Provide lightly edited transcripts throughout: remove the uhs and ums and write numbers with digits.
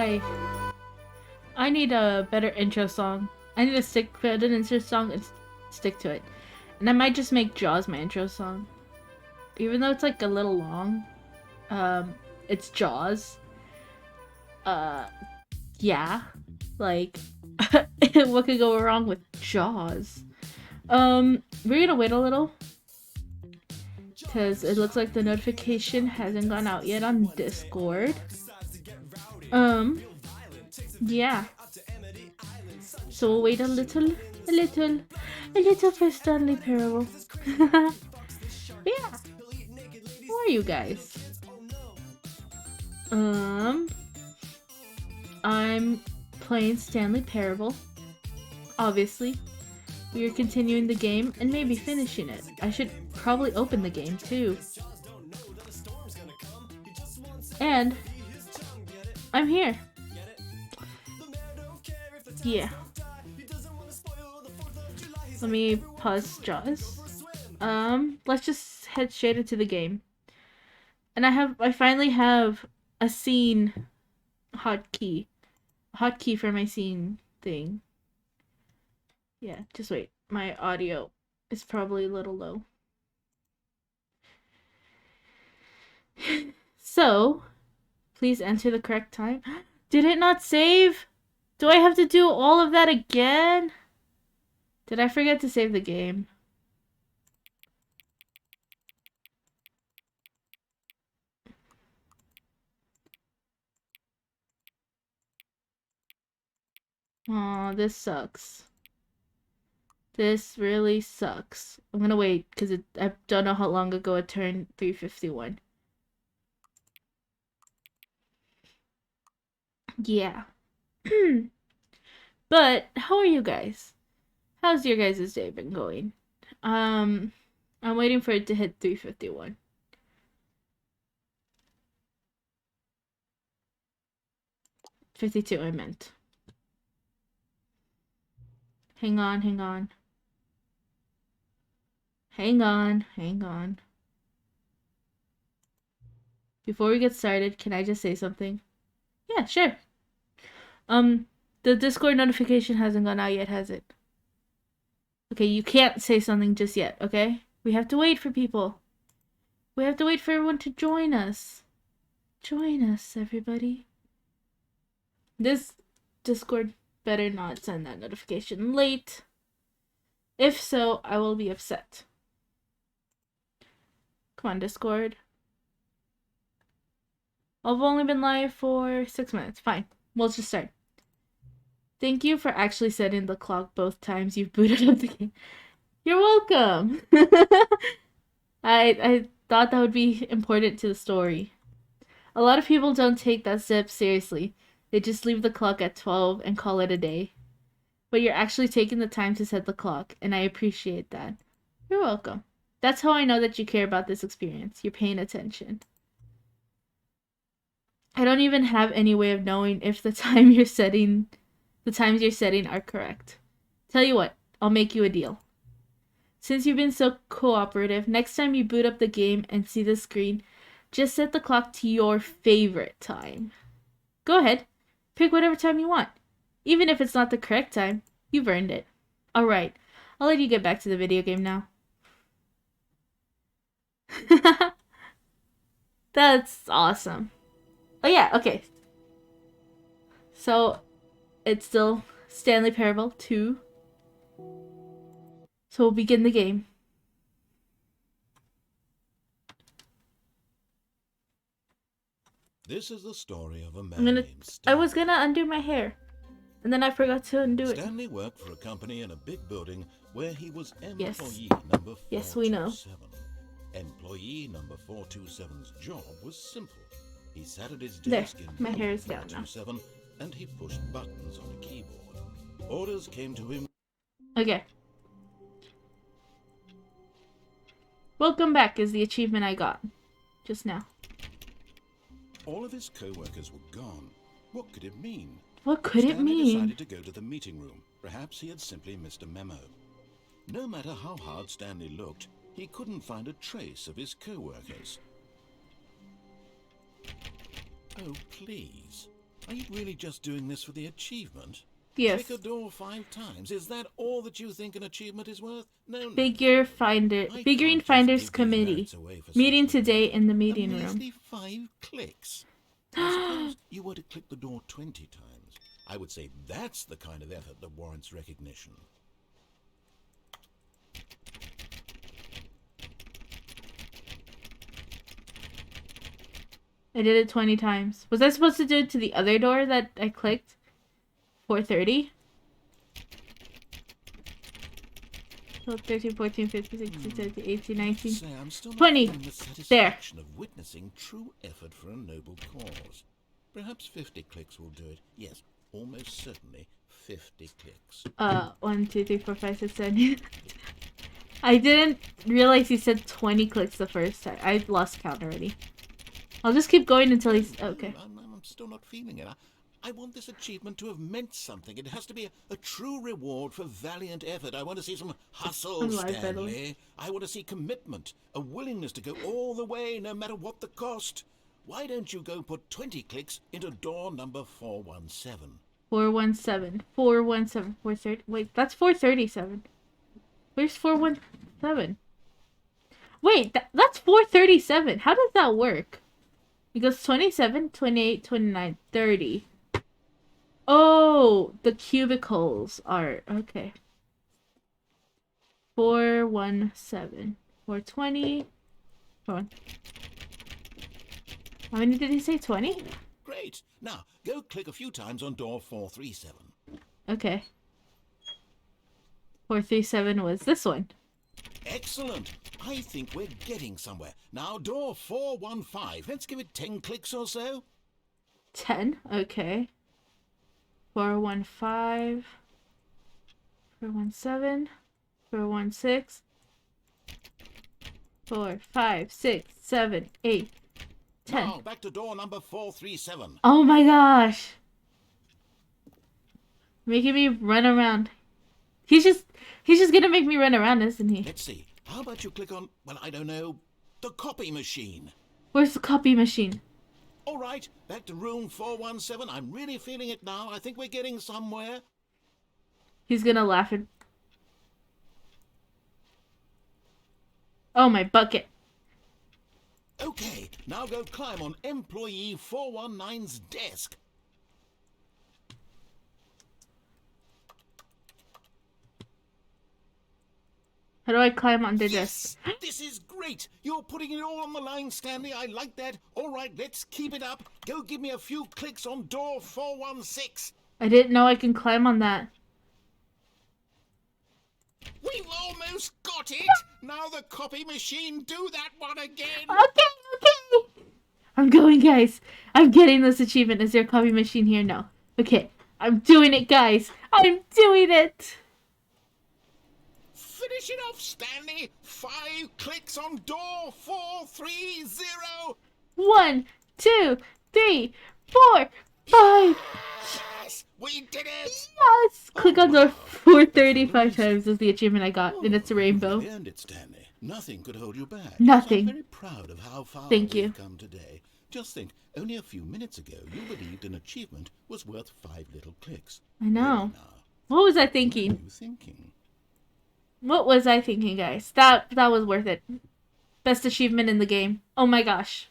Hi! I need a better intro song. I need to stick with an intro song and stick to it. And I might just make Jaws my intro song. Even though it's like a little long. It's Jaws. Yeah. Like, what could go wrong with Jaws? We're gonna wait a little. Because it looks like the notification hasn't gone out yet on Discord. Yeah. So we'll wait a little for Stanley Parable. Yeah. Who are you guys? I'm playing Stanley Parable. Obviously. We are continuing the game and maybe finishing it. I should probably open the game too. And I'm here. Yeah. Let me pause Jaws. Let's just head straight into the game. And I finally have a scene hotkey. Hotkey for my scene thing. Yeah, just wait. My audio is probably a little low. So, please enter the correct time. Did it not save? Do I have to do all of that again? Did I forget to save the game? Aw, this sucks. This really sucks. I'm gonna wait, because I don't know how long ago it turned 3:51. Yeah. But, how are you guys? How's your guys' day been going? I'm waiting for it to hit 3:51. 52, I meant. Hang on. Hang on. Before we get started, can I just say something? Yeah, sure. The Discord notification hasn't gone out yet, has it? Okay, you can't say something just yet, okay? We have to wait for people. We have to wait for everyone to join us. Join us, everybody. This Discord better not send that notification late. If so, I will be upset. Come on, Discord. I've only been live for 6 minutes. Fine. We'll just start. Thank you for actually setting the clock both times you've booted up the game. You're welcome! I thought that would be important to the story. A lot of people don't take that step seriously. They just leave the clock at 12 and call it a day. But you're actually taking the time to set the clock, and I appreciate that. You're welcome. That's how I know that you care about this experience. You're paying attention. I don't even have any way of knowing if the times you're setting are correct. Tell you what, I'll make you a deal. Since you've been so cooperative, next time you boot up the game and see the screen, just set the clock to your favorite time. Go ahead, pick whatever time you want. Even if it's not the correct time, you've earned it. Alright, I'll let you get back to the video game now. That's awesome. Oh yeah, okay. So, it's still Stanley Parable 2. So we'll begin the game. This is the story of a man named Stanley. I was gonna undo my hair, and then I forgot to undo it. Stanley worked for a company in a big building where he was employee number 427. Yes, we know. Employee number 427's job was simple. He sat at his desk in my hair is down now. And he pushed buttons on a keyboard. Orders came to him. Okay. Welcome back is the achievement I got just now. All of his co-workers were gone. What could it mean? What could it mean? Stanley decided to go to the meeting room. Perhaps he had simply missed a memo. No matter how hard Stanley looked, he couldn't find a trace of his co-workers. Oh, please. Are you really just doing this for the achievement? Yes. Click a door 5 times. Is that all that you think an achievement is worth? No, no, Figure no. Finder. I Figurine can't just Finders give these Committee. merits away for Meeting such little, today in the a meeting room. measly 5 clicks. Now suppose you were to click the door 20 times. I would say that's the kind of effort that warrants recognition. I did it 20 times. Was I supposed to do it to the other door that I clicked? 430? 12, 13, 14, 15, 16, 17, 18, 19, Say, I'm still not 20. feeling the There. satisfaction of witnessing true effort for a noble cause. Perhaps 50 clicks will do it. Yes, almost certainly 50 clicks. 1, 2, 3, 4, 5, 6, 7. I didn't realize he said 20 clicks the first time. I lost count already. I'll just keep going until he's... Okay. I'm still not feeling it. I want this achievement to have meant something. It has to be a true reward for valiant effort. I want to see some hustle, Stanley. I want to see commitment, a willingness to go all the way, no matter what the cost. Why don't you go put 20 clicks into door number 417? 417. 417. 430. Wait, that's 437. Where's 417? Wait, that's 437. How does that work? It goes 27, 28, 29, 30. Oh, the cubicles are... Okay. 417. 420. Hold on. How many did he say? 20? Great. Now, go click a few times on door 437. Okay. 437 was this one. Excellent. I think we're getting somewhere. Now, door 415. Let's give it 10 clicks or so. 10? Okay. 415. 417. 416. 4, 5, 6, 7, 8, 10. Now, back to door number 437. Oh my gosh. Making me run around. He's just gonna make me run around, isn't he? Let's see. How about you click on, well, I don't know, the copy machine? Where's the copy machine? All right, back to room 417. I'm really feeling it now. I think we're getting somewhere. He's gonna laugh at... Oh, my bucket. Okay, now go climb on employee 419's desk. How do I climb on the Yes! desk? This is great! You're putting it all on the line, Stanley. I like that. All right, let's keep it up. Go give me a few clicks on door 416. I didn't know I can climb on that. We've almost got it! Now the copy machine, do that one again! Okay. I'm going, guys. I'm getting this achievement. Is there a copy machine here? No. Okay. I'm doing it, guys. I'm doing it. Finish it off, Stanley! 5 clicks on door 430! 1, 2, 3, 4, 5. Yes! We did it! Yes! Click on door 435 times is the achievement I got, and it's a rainbow. You earned it, Stanley. Nothing could hold you back. Nothing. I'm very proud of how far Thank we've you. come today. Just think, only a few minutes ago, you believed an achievement was worth 5 little clicks. I know. Really now, What was I what are thinking? you thinking? What was I thinking, guys? That was worth it. Best achievement in the game. Oh my gosh.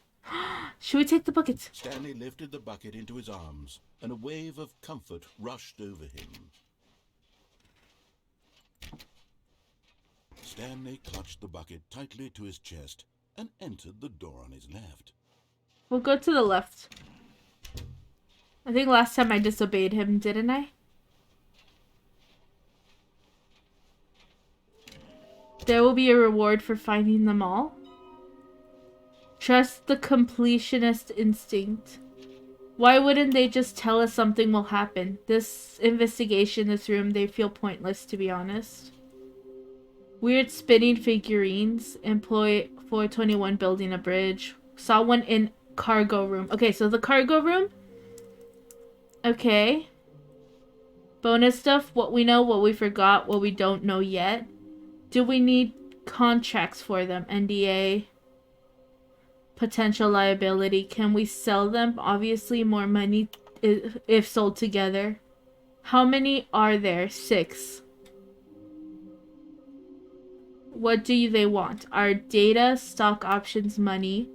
Should we take the buckets? Stanley lifted the bucket into his arms, and a wave of comfort rushed over him. Stanley clutched the bucket tightly to his chest and entered the door on his left. We'll go to the left. I think last time I disobeyed him, didn't I? There will be a reward for finding them all. Trust the completionist instinct. Why wouldn't they just tell us something will happen? This investigation, this room, they feel pointless, to be honest. Weird spinning figurines. Employee 421 building a bridge. Saw one in cargo room. Okay, so the cargo room. Okay. Bonus stuff. What we know, what we forgot, what we don't know yet. Do we need contracts for them? NDA. Potential liability. Can we sell them? Obviously, more money if sold together. How many are there? 6. What do they want? Our data, stock options, money.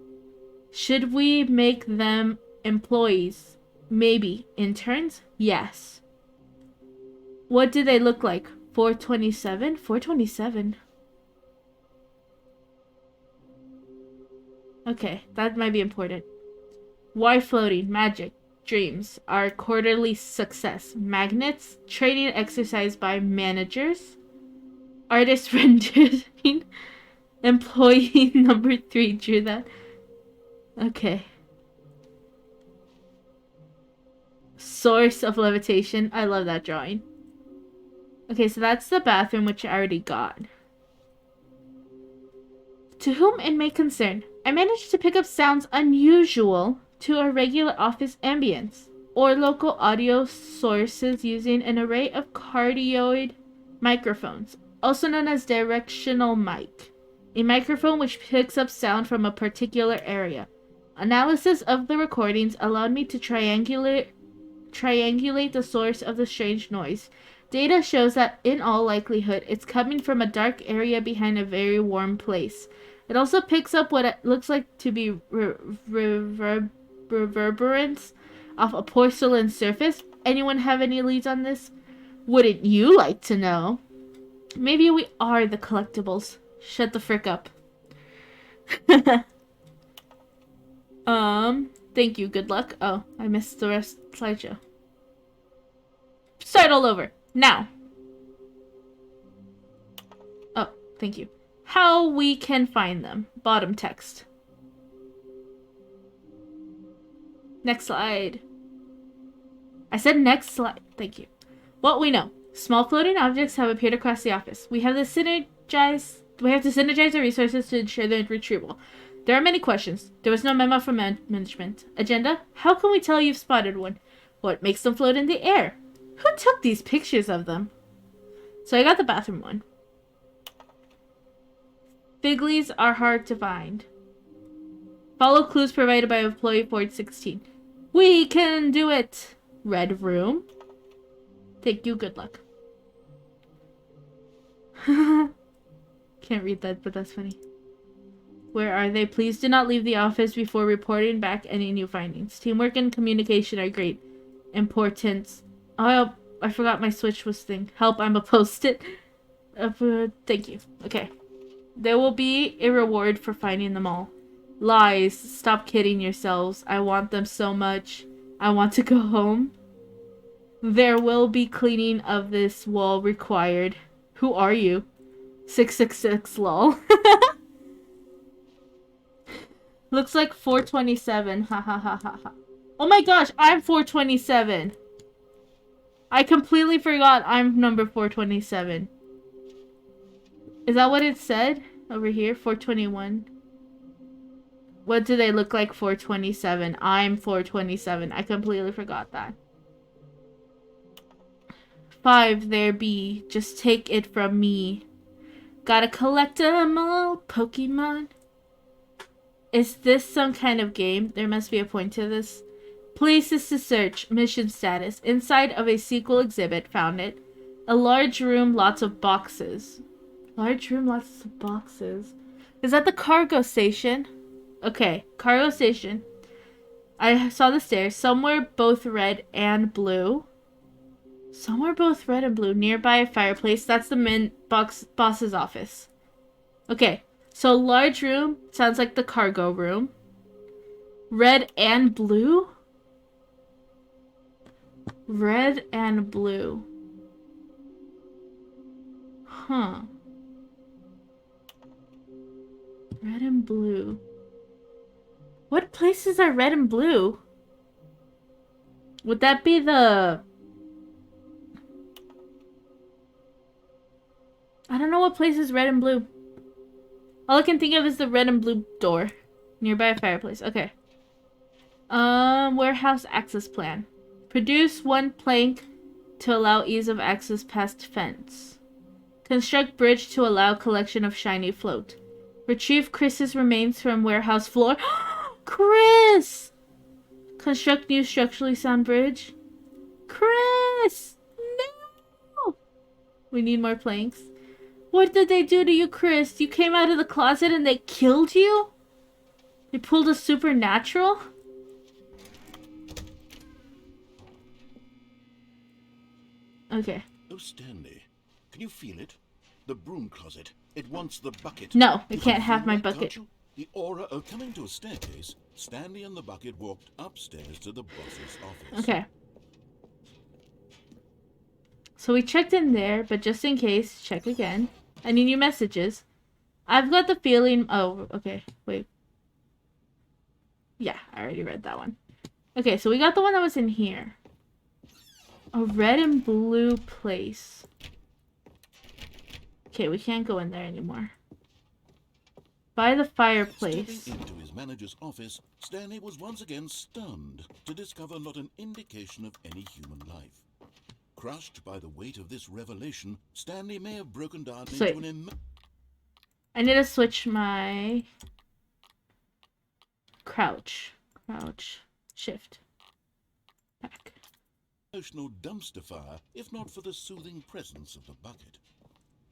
Should we make them employees? Maybe. Interns? Yes. What do they look like? 427? 427. Okay, that might be important. Why floating? Magic. Dreams. Our quarterly success. Magnets. Training exercise by managers. Artist rendering. Employee number 3 drew that. Okay. Source of levitation. I love that drawing. Okay, so that's the bathroom, which I already got. To whom it may concern, I managed to pick up sounds unusual to a regular office ambience, or local audio sources using an array of cardioid microphones, also known as directional mic. A microphone which picks up sound from a particular area. Analysis of the recordings allowed me to triangulate the source of the strange noise. Data shows that, in all likelihood, it's coming from a dark area behind a very warm place. It also picks up what it looks like to be reverberance off a porcelain surface. Anyone have any leads on this? Wouldn't you like to know? Maybe we are the collectibles. Shut the frick up. Thank you. Good luck. Oh, I missed the rest of the slideshow. Start all over. Now. Oh, thank you. How we can find them. Bottom text. Next slide. I said next slide. Thank you. What we know. Small floating objects have appeared across the office. We have to synergize our resources to ensure their retrieval. There are many questions. There was no memo from management. Agenda? How can we tell you've spotted one? What makes them float in the air? Who took these pictures of them? So I got the bathroom one. Figlies are hard to find. Follow clues provided by employee Ford 16. We can do it! Red room. Thank you, good luck. Can't read that, but that's funny. Where are they? Please do not leave the office before reporting back any new findings. Teamwork and communication are great. Importance. Oh, I forgot my switch was thing. Help, I'm a post-it. Thank you. Okay. There will be a reward for finding them all. Lies. Stop kidding yourselves. I want them so much. I want to go home. There will be cleaning of this wall required. Who are you? 666 lol. Looks like 427. Ha ha ha ha ha. Oh my gosh, I'm 427. I completely forgot I'm number 427. Is that what it said? Over here? 421. What do they look like? 427. I'm 427. I completely forgot that. 5 there be. Just take it from me. Gotta collect 'em all, Pokemon. Is this some kind of game? There must be a point to this. Places to search. Mission status. Inside of a sequel exhibit. Found it. A large room, lots of boxes. Large room, lots of boxes. Is that the cargo station? Okay, cargo station. I saw the stairs. Somewhere both red and blue. Somewhere both red and blue. Nearby a fireplace. That's the boss's office. Okay. So large room sounds like the cargo room. Red and blue? Red and blue. Huh. Red and blue. What places are red and blue? Would that be the... I don't know what place is red and blue. All I can think of is the red and blue door. Nearby a fireplace. Okay. Warehouse access plan. Produce 1 plank to allow ease of access past fence. Construct bridge to allow collection of shiny float. Retrieve Chris's remains from warehouse floor. Chris! Construct new structurally sound bridge. Chris! No! We need more planks. What did they do to you, Chris? You came out of the closet and they killed you? They pulled a supernatural? Okay. Oh, Stanley, can you feel it? The broom closet. It wants the bucket. No, it can't have my bucket. The aura of coming to a staircase, Stanley and the bucket walked upstairs to the boss's office. Okay. So we checked in there, but just in case, check again. Any new messages? I've got the feeling... Oh, okay. Wait. Yeah, I already read that one. Okay, so we got the one that was in here. A red and blue place. Okay, we can't go in there anymore. By the fireplace. Stepping into his manager's office, Stanley was once again stunned to discover not an indication of any human life. Crushed by the weight of this revelation, Stanley may have broken down into an I need to switch my crouch, shift, back. Emotional dumpster fire, if not for the soothing presence of the bucket.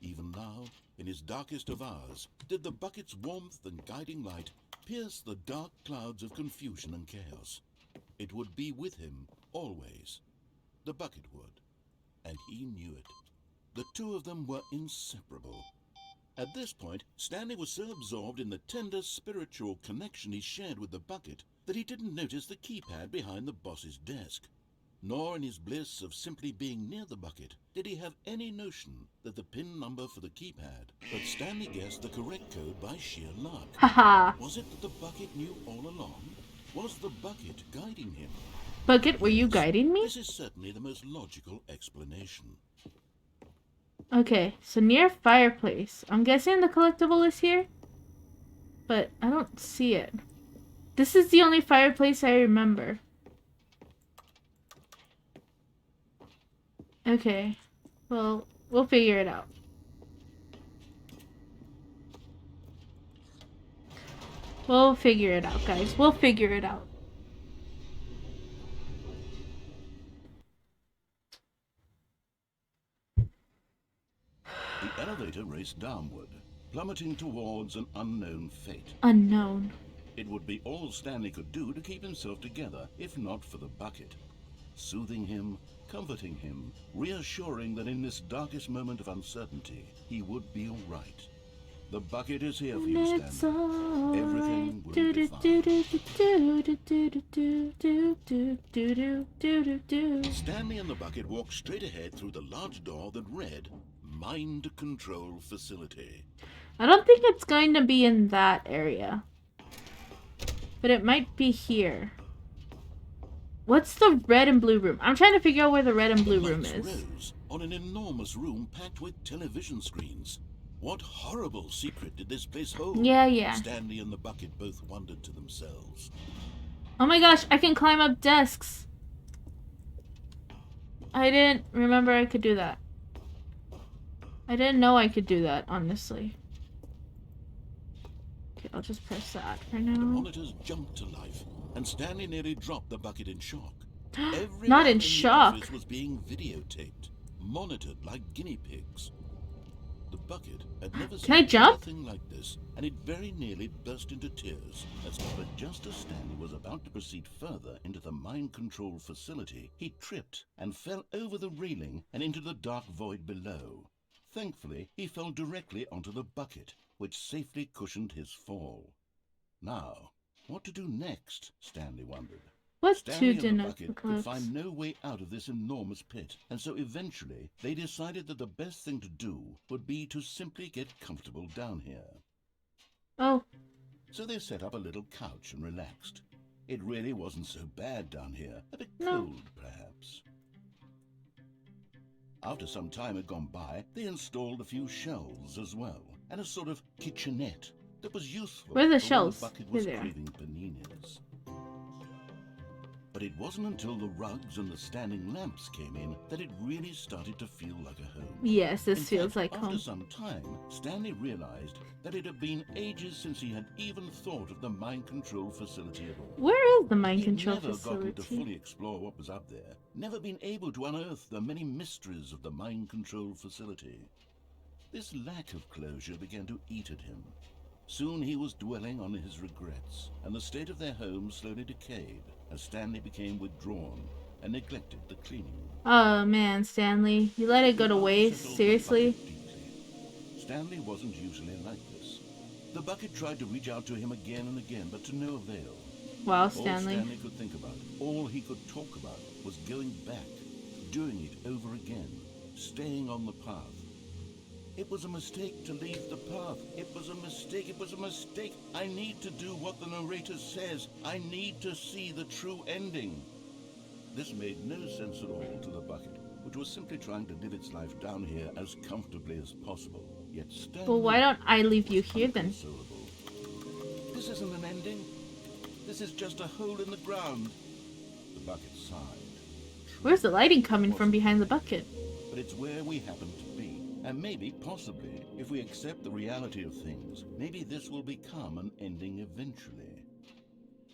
Even now, in his darkest of hours, did the bucket's warmth and guiding light pierce the dark clouds of confusion and chaos. It would be with him always. The bucket would. And he knew it. The two of them were inseparable. At this point, Stanley was so absorbed in the tender spiritual connection he shared with the bucket that he didn't notice the keypad behind the boss's desk. Nor in his bliss of simply being near the bucket did he have any notion that the PIN number for the keypad, but Stanley guessed the correct code by sheer luck. Haha. Was it that the bucket knew all along? Was the bucket guiding him? Bucket, were you guiding me? This is certainly the most logical explanation. Okay, so near fireplace. I'm guessing the collectible is here, but I don't see it. This is the only fireplace I remember. Okay, well, we'll figure it out. We'll figure it out, guys. We'll figure it out. The elevator raced downward, plummeting towards an unknown fate. Unknown. It would be all Stanley could do to keep himself together, if not for the bucket. Soothing him, comforting him, reassuring that in this darkest moment of uncertainty, he would be all right. The bucket is here for you, Stanley. Everything will be fine. Stanley and the bucket walked straight ahead through the large door that read, Mind Control Facility. I don't think it's going to be in that area. But it might be here. What's the red and blue room? I'm trying to figure out where the red and blue room is. Rose on an enormous room packed with television screens. What horrible secret did this place hold? Yeah. Stanley and the bucket both wondered to themselves. Oh my gosh, I can climb up desks. I didn't remember I could do that. I didn't know I could do that, honestly. Okay, I'll just press that for now. The monitors jumped to life, and Stanley nearly dropped the bucket in shock. Not in shock. The office was being videotaped, monitored like guinea pigs. The bucket had never seen anything like this, and it very nearly burst into tears. But just as Stanley was about to proceed further into the mind control facility, he tripped and fell over the railing and into the dark void below. Thankfully, he fell directly onto the bucket, which safely cushioned his fall. Now, what to do next? Stanley wondered. Stanley and the bucket could find no way out of this enormous pit, and so eventually they decided that the best thing to do would be to simply get comfortable down here. Oh. So they set up a little couch and relaxed. It really wasn't so bad down here, a bit cold perhaps. After some time had gone by, they installed a few shelves as well, and a sort of kitchenette that was useful. Where are the shelves? The bucket was craving paninis. But it wasn't until the rugs and the standing lamps came in that it really started to feel like a home. Yes, this In feels fact, like home. after some time, Stanley realized that it had been ages since he had even thought of the mind control facility at all. Where is the mind control He'd never gotten to facility? fully explore what was up there, never been able to unearth the many mysteries of the mind control facility. This lack of closure began to eat at him. Soon he was dwelling on his regrets, and the state of their home slowly decayed as Stanley became withdrawn and neglected the cleaning room. Oh man, Stanley, you let it go to waste? Seriously? Stanley wasn't usually like this. The bucket tried to reach out to him again and again, but to no avail. Wow, All Stanley. Stanley could think about, all he could talk about, was going back, doing it over again, staying on the path. It was a mistake to leave the path. It was a mistake. It was a mistake. I need to do what the narrator says. I need to see the true ending. This made no sense at all to the bucket, which was simply trying to live its life down here as comfortably as possible. Yet Stanley... Well, why don't I leave you here then? This isn't an ending. This is just a hole in the ground. The bucket sighed. Where's the lighting coming from behind the bucket? But it's where we happen to be. And maybe, possibly, if we accept the reality of things, maybe this will become an ending eventually.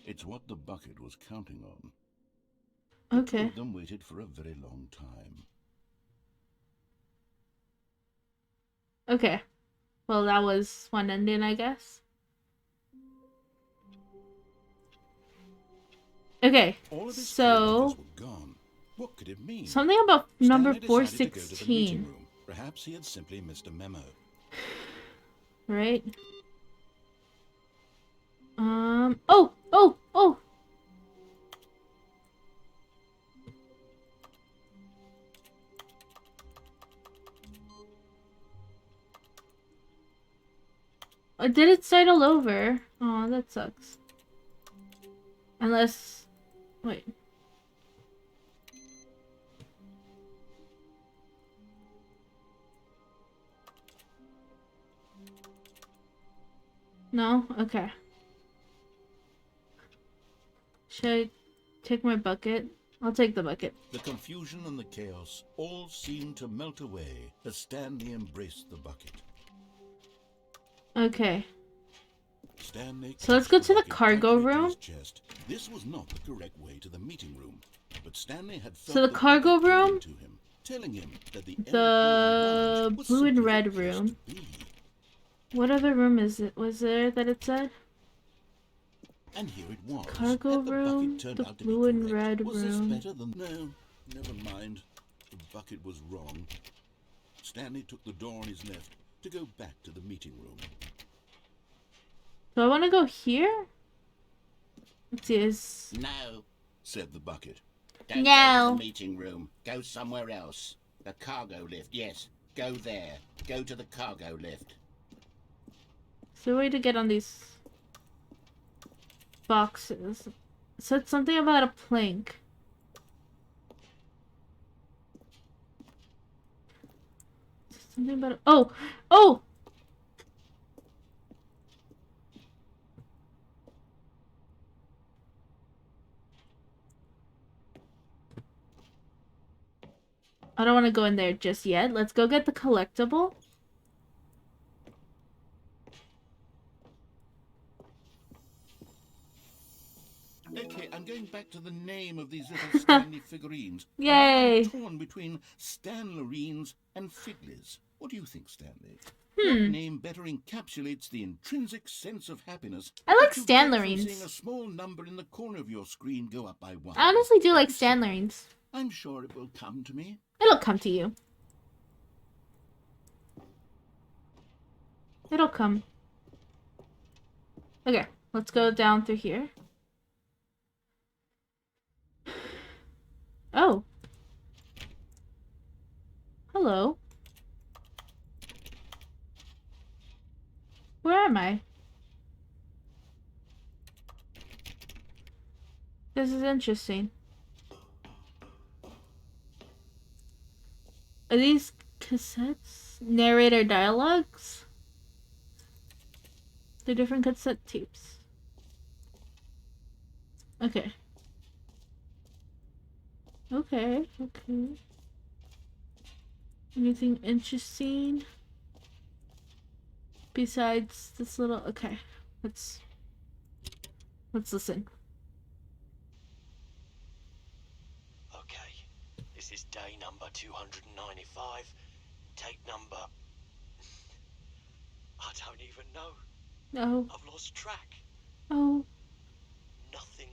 It's what the bucket was counting on. Okay. The two of them waited for a very long time. Okay. Well, that was one ending, I guess. Okay, so... What could it mean? Something about number Stanley 416. Perhaps he had simply missed a memo. Right? Oh! Did it start all over? Oh, that sucks. Unless... Wait. No? Okay. Should I take my bucket? I'll take the bucket. The confusion and the chaos all seemed to melt away as Stanley embraced the bucket. Okay. Stanley so let's go to the cargo room. This was not the correct way to the meeting room, but Stanley had felt so the cargo room, to him, telling him that the blue and red room. What other room is it? Was there that it said? And here it was. Cargo room, the blue and red was room. This better than... No, never mind. The bucket was wrong. Stanley took the door on his left to go back to the meeting room. So I want to go here? Let's see, No, said the bucket. Don't no. go to the meeting room. Go somewhere else. The cargo lift, yes. Go there. Go to the cargo lift. Is there a way to get on these boxes? It said something about a plank. Something about oh! I don't want to go in there just yet. Let's go get the collectible. Okay, I'm going back to the name of these little Stanley figurines. Yay! I'm torn between Stanlerines and Fiddlers. What do you think, Stanley? What name better encapsulates the intrinsic sense of happiness? I like that you get from Stanlerines. seeing a small number in the corner of your screen go up by one. I honestly do like Stanlerines. I'm sure it will come to me. It'll come to you. It'll come. Okay, let's go down through here. Oh. Hello. Where am I? This is interesting. Are these cassettes? Narrator dialogues? They're different cassette tapes. Okay. Okay, okay. Anything interesting? Besides this little... Okay, let's listen. Okay, this is day number 295. Take number... I don't even know. No. I've lost track. Oh. Nothing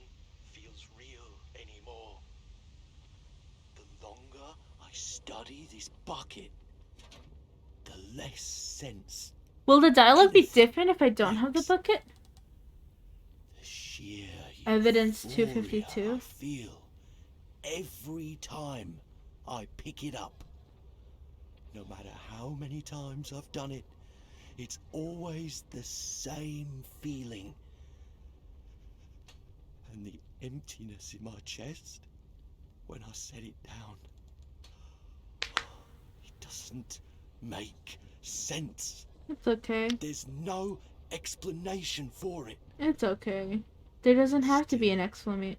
feels real anymore. The longer I study this bucket, the less sense. Will the dialogue be different if I don't have the bucket? The sheer Evidence euphoria 252. I feel every time I pick it up. No matter how many times I've done it, it's always the same feeling. And the emptiness in my chest when I set it down. It doesn't make sense. It's okay. There's no explanation for it. It's okay. There doesn't have to be an explanation.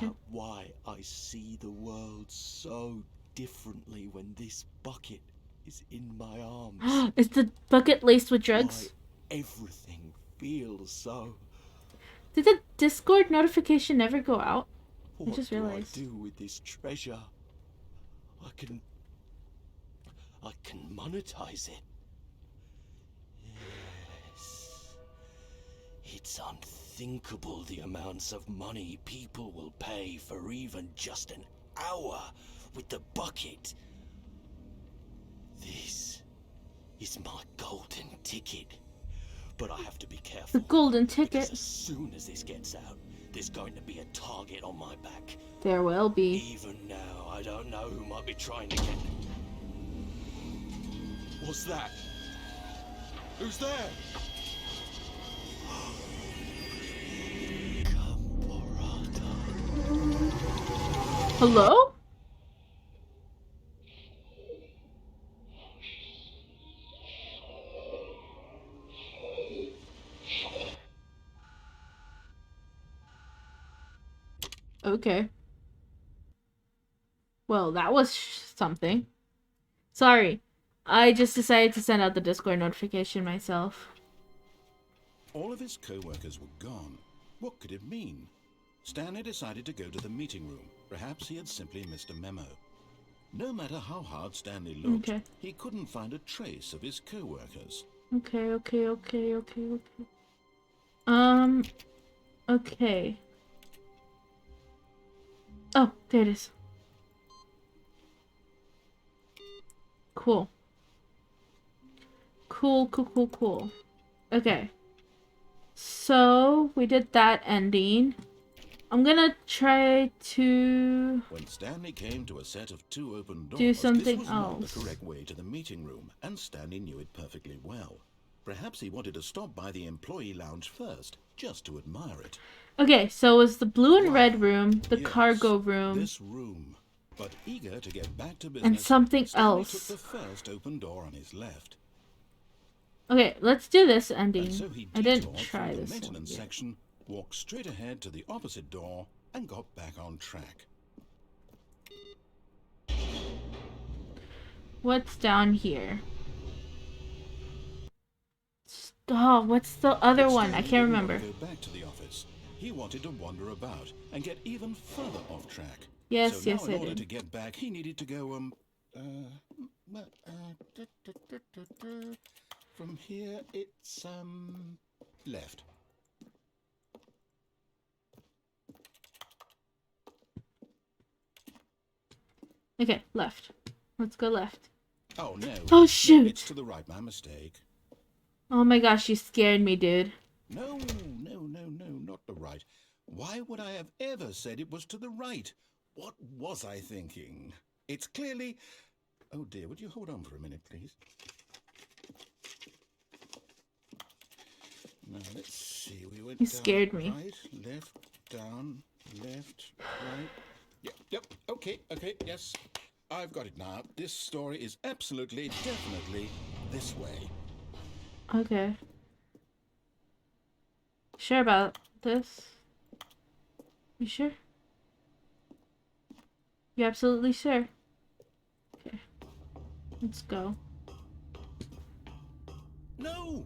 Out why I see the world so differently when this bucket is in my arms. Is the bucket laced with drugs? Why everything feels so. Did the Discord notification never go out? What I just realized. What do I do with this treasure? I can monetize it. Yes. It's unthinkable the amounts of money people will pay for even just an hour with the bucket. This is my golden ticket. But I have to be careful. The golden ticket. Because as soon as this gets out, there's going to be a target on my back. There will be. Even now, I don't know who might be trying to get... What's that? Who's there? Hello? Okay. Well, that was something. Sorry. I just decided to send out the Discord notification myself. All of his co-workers were gone. What could it mean? Stanley decided to go to the meeting room. Perhaps he had simply missed a memo. No matter how hard Stanley looked, he couldn't find a trace of his co-workers. Okay. Okay. Oh, there it is. Cool. Cool. Okay. So, we did that ending. I'm gonna try to... When Stanley came to a set of 2 open doors, do something this was else. not the correct way to the meeting room, and Stanley knew it perfectly well. Perhaps he wanted to stop by the employee lounge first, just to admire it. Okay, so it was the blue and red room, the cargo room. This room. But eager to get back to business, and something Stanley else. took the first open door on his left. Okay, let's do this ending. And so he I didn't detoured try through this the maintenance one section, walked straight ahead to the opposite door, and got back on track. What's down here? Oh, what's the other one? I can't remember. Go back to the office. He wanted to wander about and get even further off track. Yes, so now in order to get back, he needed to go from here it's left. Okay, left. Let's go left. Oh no. Oh shoot. It's to the right, my mistake. Oh my gosh, you scared me, dude. No, not the right. Why would I have ever said it was to the right? What was I thinking? It's clearly... Oh dear, would you hold on for a minute, please? Now, let's see. We went You scared me. Right, left, down, left, right. Yep, okay, yes. I've got it now. This story is absolutely, definitely this way. Okay. Sure about this? You sure? You absolutely sure? Okay. Let's go. No.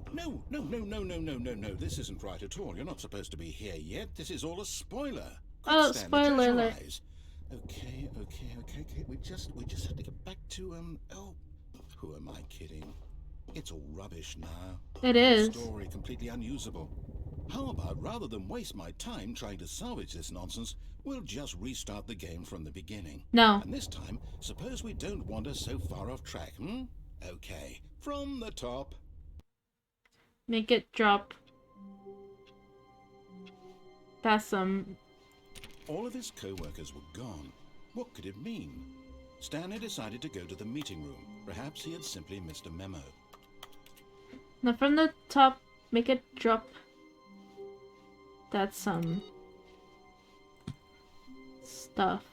This isn't right at all. You're not supposed to be here yet. This is all a spoiler. Quick, Oh, Stanley, close spoiler your alert. eyes. Okay. We just have to get back to oh, who am I kidding? It's all rubbish now. It The is. story completely unusable. How about, rather than waste my time trying to salvage this nonsense, we'll just restart the game from the beginning. No. And this time, suppose we don't wander so far off track, Okay, from the top. Make it drop. That's some... All of his co-workers were gone. What could it mean? Stanley decided to go to the meeting room. Perhaps he had simply missed a memo. Now from the top, make it drop. That's some... stuff.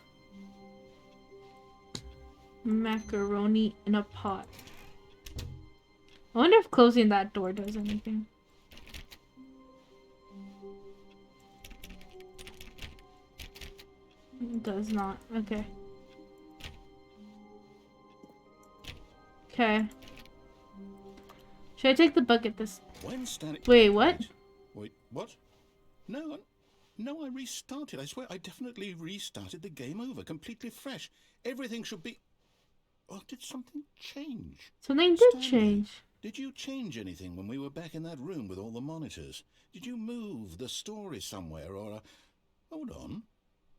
Macaroni in a pot. I wonder if closing that door does anything. It does not. Okay. Okay. Should I take the bucket this... When Stanley... Wait, what? Wait, what? No, I restarted. I swear, I definitely restarted the game over, completely fresh. Everything should be... Oh, did something change? Something did Stanley, change. Did you change anything when we were back in that room with all the monitors? Did you move the story somewhere, or... Hold on.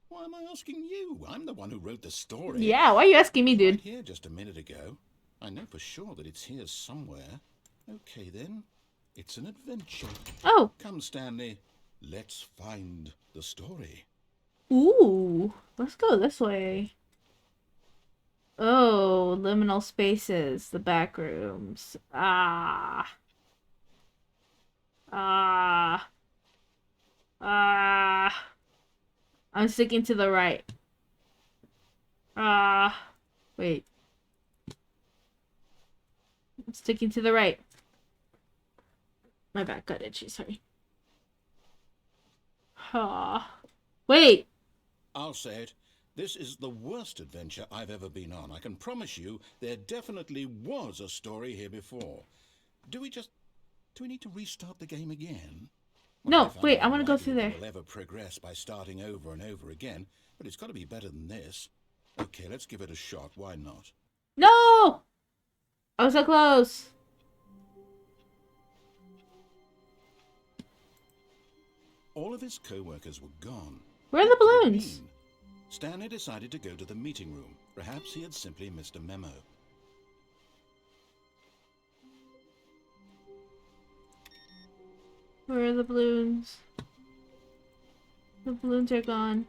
Why am I asking you? I'm the one who wrote the story. Yeah, why are you asking me, dude? Right here just a minute ago. I know for sure that it's here somewhere. Okay, then. It's an adventure. Oh. Come, Stanley. Let's find the story. Ooh. Let's go this way. Oh, liminal spaces. The back rooms. Ah. I'm sticking to the right. Wait. I'm sticking to the right. My back got itchy, sorry. Wait! I'll say it. This is the worst adventure I've ever been on. I can promise you there definitely was a story here before. Do we need to restart the game again? No, wait, I want to go through there. We'll ever progress by starting over and over again, but it's got to be better than this. Okay, let's give it a shot. Why not? No! I was so close. All of his co-workers were gone. Where are the balloons? Stanley decided to go to the meeting room. Perhaps he had simply missed a memo. Where are the balloons? The balloons are gone.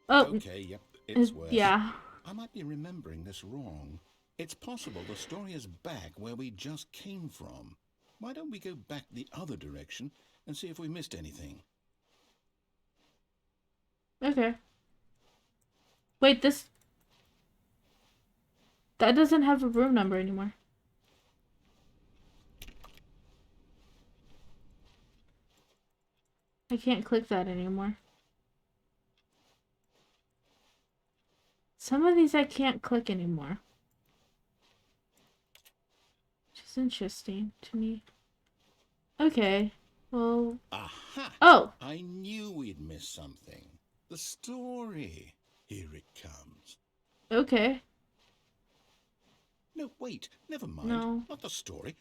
Oh. Okay, yep, it's worse. Yeah. I might be remembering this wrong. It's possible the story is back where we just came from. Why don't we go back the other direction and see if we missed anything? Okay. Wait, this... That doesn't have a room number anymore. I can't click that anymore. Some of these I can't click anymore. Which is interesting to me. Okay. Well... Aha! Oh! I knew we'd miss something. The story. Here it comes. Okay. No, wait. Never mind. No. Not the story.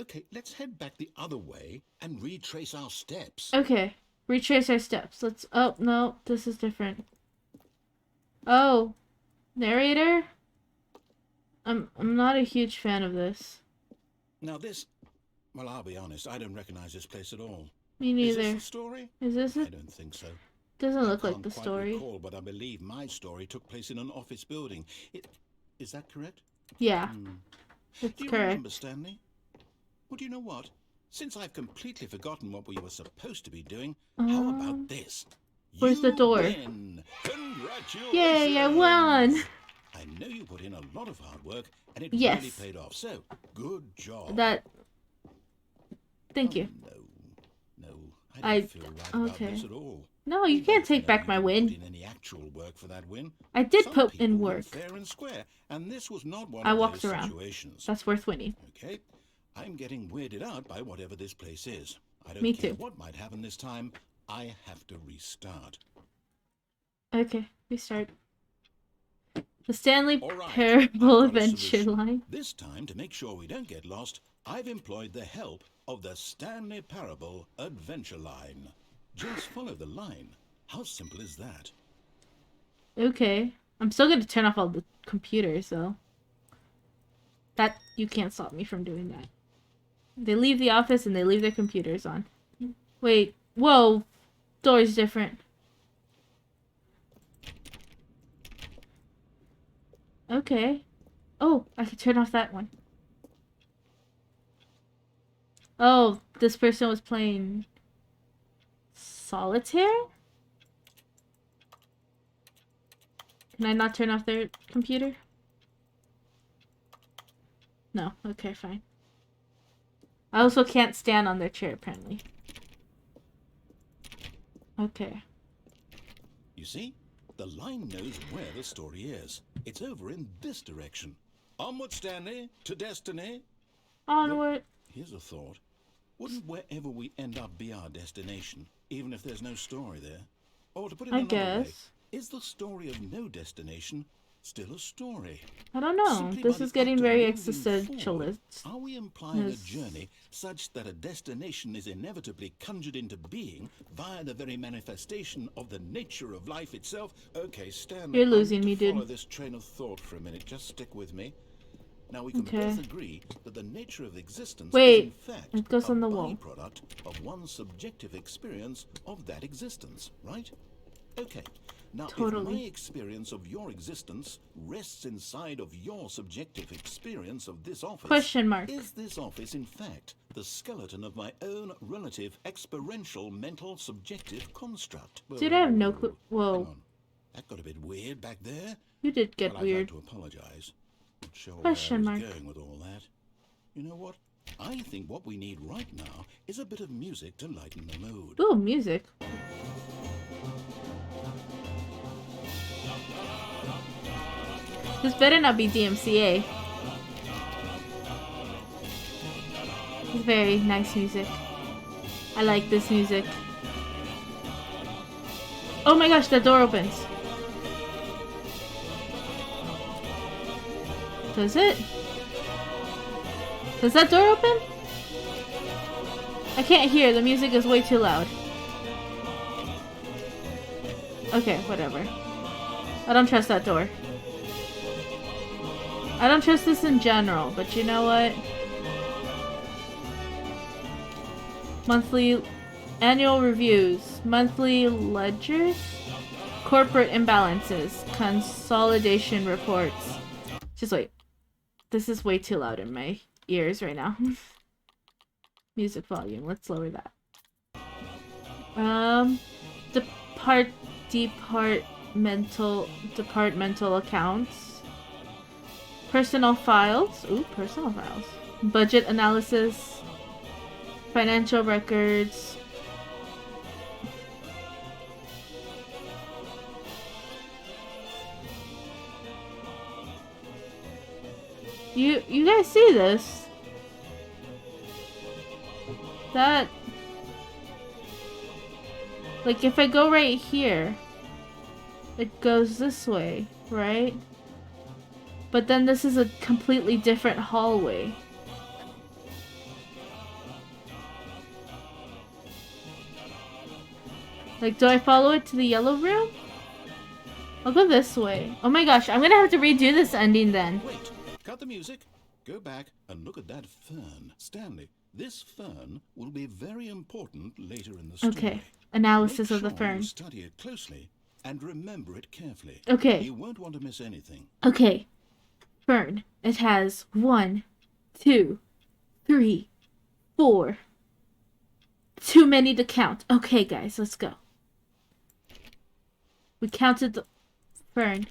Okay, let's head back the other way and retrace our steps. Okay. Retrace our steps. Let's... Oh, no. This is different. Oh. Narrator? I'm not a huge fan of this. Now this... Well, I'll be honest. I don't recognize this place at all. Me neither. Is this the story? Is this it? I don't think so. Doesn't look like can't the quite story. recall, but I believe my story took place in an office building. Is that correct? Yeah. That's Do you correct. remember, Stanley? Well, do you know what? Since I've completely forgotten what we were supposed to be doing, how about this? Where's the door? Win. Congratulations! Yay, I won! I know you put in a lot of hard work, and it Yes. really paid off. So, good job. That... Thank you. No. I don't feel right about okay. this at all. No, you can't take back my win. Put in any actual work for that win. I did Some put in people were work. fair and square, and this was not one I of walked those around. situations. That's worth winning. Okay, I'm getting weirded out by whatever this place is. I don't Me care too. what might happen this time. I have to restart. Okay, restart. The Stanley Right, Parable I've got a adventure solution. line. This time, to make sure we don't get lost, I've employed the help of the Stanley Parable adventure line. Just follow the line. How simple is that? Okay. I'm still gonna turn off all the computers, though. That, you can't stop me from doing that. They leave the office and they leave their computers on. Wait, whoa! Door's different. Okay. Oh, I can turn off that one. Oh, this person was playing solitaire? Can I not turn off their computer? No. Okay, fine. I also can't stand on their chair, apparently. Okay. You see? The line knows where the story is. It's over in this direction. Onward, Stanley, to destiny. Onward. Here's a thought. Wouldn't wherever we end up be our destination, even if there's no story there? Or to put it another way, is the story of no destination still a story? I don't know. Simply This by is the getting act of very moving existentialist. forward, are we implying Yes. a journey such that a destination is inevitably conjured into being via the very manifestation of the nature of life itself? Okay, Stanley, You're losing me, follow dude. this train of thought for a minute. Just stick with me. Now we can Okay. both agree that the nature of existence Wait, is in fact it goes a on the wall. byproduct of one's subjective experience of that existence, right? Okay. Now, if Totally. my experience of your existence rests inside of your subjective experience of this office, Question mark. is this office in fact the skeleton of my own relative experiential mental subjective construct? Dude, I have no clue. Hang Whoa. on. That got a bit weird back there. You did get Well, weird. I'd like to apologize. Not sure Question where I mark. was going with all that. You know what? I think what we need right now is a bit of music to lighten the mood. Ooh, music. This better not be DMCA. It's very nice music. I like this music. Oh my gosh, that door opens. Does it? Does that door open? I can't hear. The music is way too loud. Okay, whatever. I don't trust that door. I don't trust this in general, but you know what? Monthly... Annual reviews. Monthly ledgers? Corporate imbalances. Consolidation reports. Just wait. This is way too loud in my ears right now. Music volume. Let's lower that. Departmental accounts. Personal files. Ooh, personal files. Budget analysis. Financial records. You guys see this? That... Like, if I go right here, it goes this way, right? But then this is a completely different hallway. Like, do I follow it to the yellow room? I'll go this way. Oh my gosh, I'm gonna have to redo this ending then. Wait, cut the music. Go back and look at that fern. Stanley, this fern will be very important later in the story. Okay, analysis Make of the sure fern. You study it closely and remember it carefully. Okay. You won't want to miss anything. Okay. Fern. It has 1, 2, 3, 4. Too many to count. Okay, guys, let's go. We counted the fern.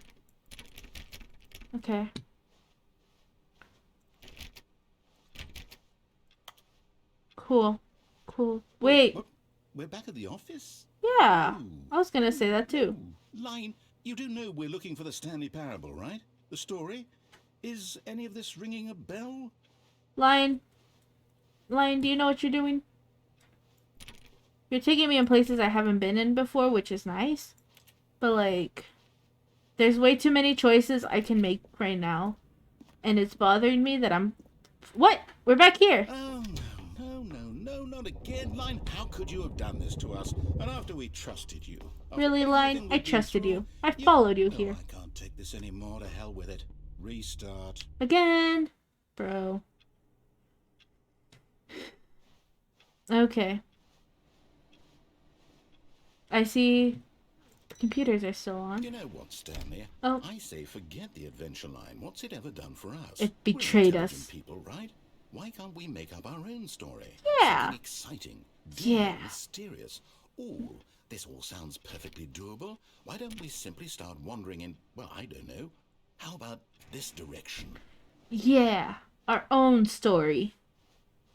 Okay. Cool. Cool. Wait. we're back at the office? Yeah, Ooh. I was gonna say that too. Line, you do know we're looking for the Stanley Parable, right? The story? Is any of this ringing a bell? Lion, do you know what you're doing? You're taking me in places I haven't been in before, which is nice. But, like, there's way too many choices I can make right now. And it's bothering me that I'm... What? We're back here. Oh, no, not again. Line, how could you have done this to us? And after we trusted you. Really, Line? I trusted you. I followed you here. I can't take this anymore. To hell with it. Restart. Again. Bro. Okay. I see computers are still on. You know what, Stanley? Oh. I say forget the adventure line. What's it ever done for us? It betrayed We're us. People, right? Why can't we make up our own story? Yeah. Something exciting. Yeah. Mysterious. Ooh, this all sounds perfectly doable. Why don't we simply start wandering in, well, I don't know. How about this direction? Yeah. Our own story.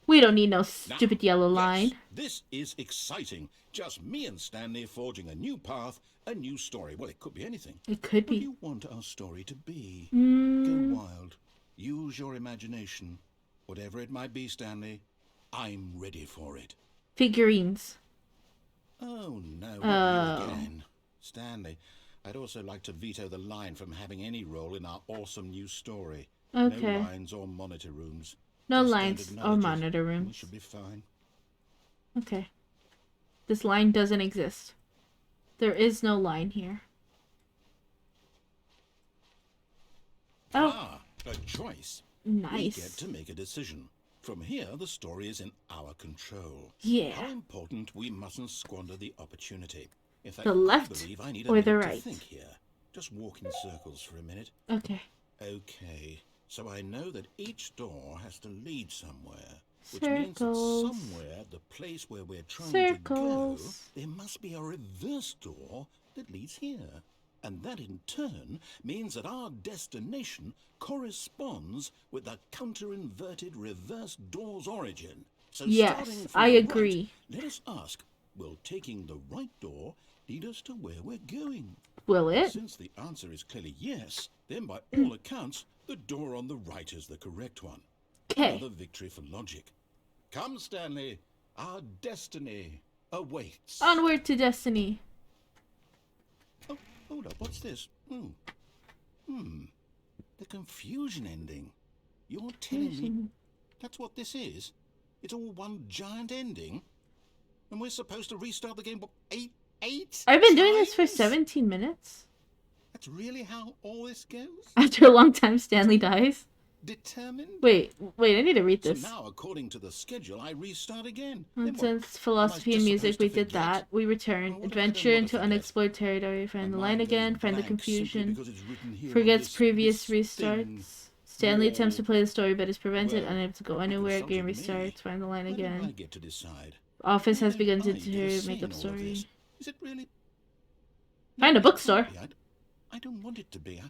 We don't need no stupid yellow line. Yes, this is exciting. Just me and Stanley forging a new path, a new story. Well, it could be anything. It could What be. do you want our story to be? Go wild. Use your imagination. Whatever it might be, Stanley, I'm ready for it. Figurines. Oh, no. Not you again. Stanley, I'd also like to veto the line from having any role in our awesome new story. Okay. No lines or monitor rooms. No Just lines don't or acknowledge it. monitor We rooms. should be fine. Okay. This line doesn't exist. There is no line here. Oh. Ah, a choice. Nice. We get to make a decision. From here, the story is in our control. Yeah. How important we mustn't squander the opportunity. In fact, The left I believe I need a or the minute right? to think here. Just walk in circles for a minute. Okay. Okay, so I know that each door has to lead somewhere. Which means that Circles. somewhere, the place where we're trying to go, Circles. there must be a reverse door that leads here. And that in turn means that our destination corresponds with the counter-inverted reverse door's origin. So starting Yes, from I the agree. Right, let us ask, will taking the right door lead us to where we're going? Will it? Since the answer is clearly yes, then by all accounts, the door on the right is the correct one. Okay. Another victory for logic. Come, Stanley. Our destiny awaits. Onward to destiny. Oh, hold up. What's this? The confusion ending. You're telling me that's what this is? It's all one giant ending? And we're supposed to restart the game, what, eight I've been doing this for times? 17 minutes. That's really how all this goes? After a long time, Stanley dies. Determined? Wait, I need to read this. So now, according to the schedule, I restart again. And Then what? since philosophy Am I and just music, supposed we to did forget? that. We return. Well, what if I Adventure don't wanna into forget? unexplored territory. Find the My line mind again. goes Find the blank simply confusion. because it's written here on Forgets this- previous this thing. restarts. Stanley attempts to Wall. play the story, but is prevented. Well, Unable to go you anywhere. Game consulted me. restarts. Find the line When do I again. get to decide? Office Why has don't begun I to get a say make up in all of story. this? Is it really? Find a it can't bookstore. be. I don't want it to be.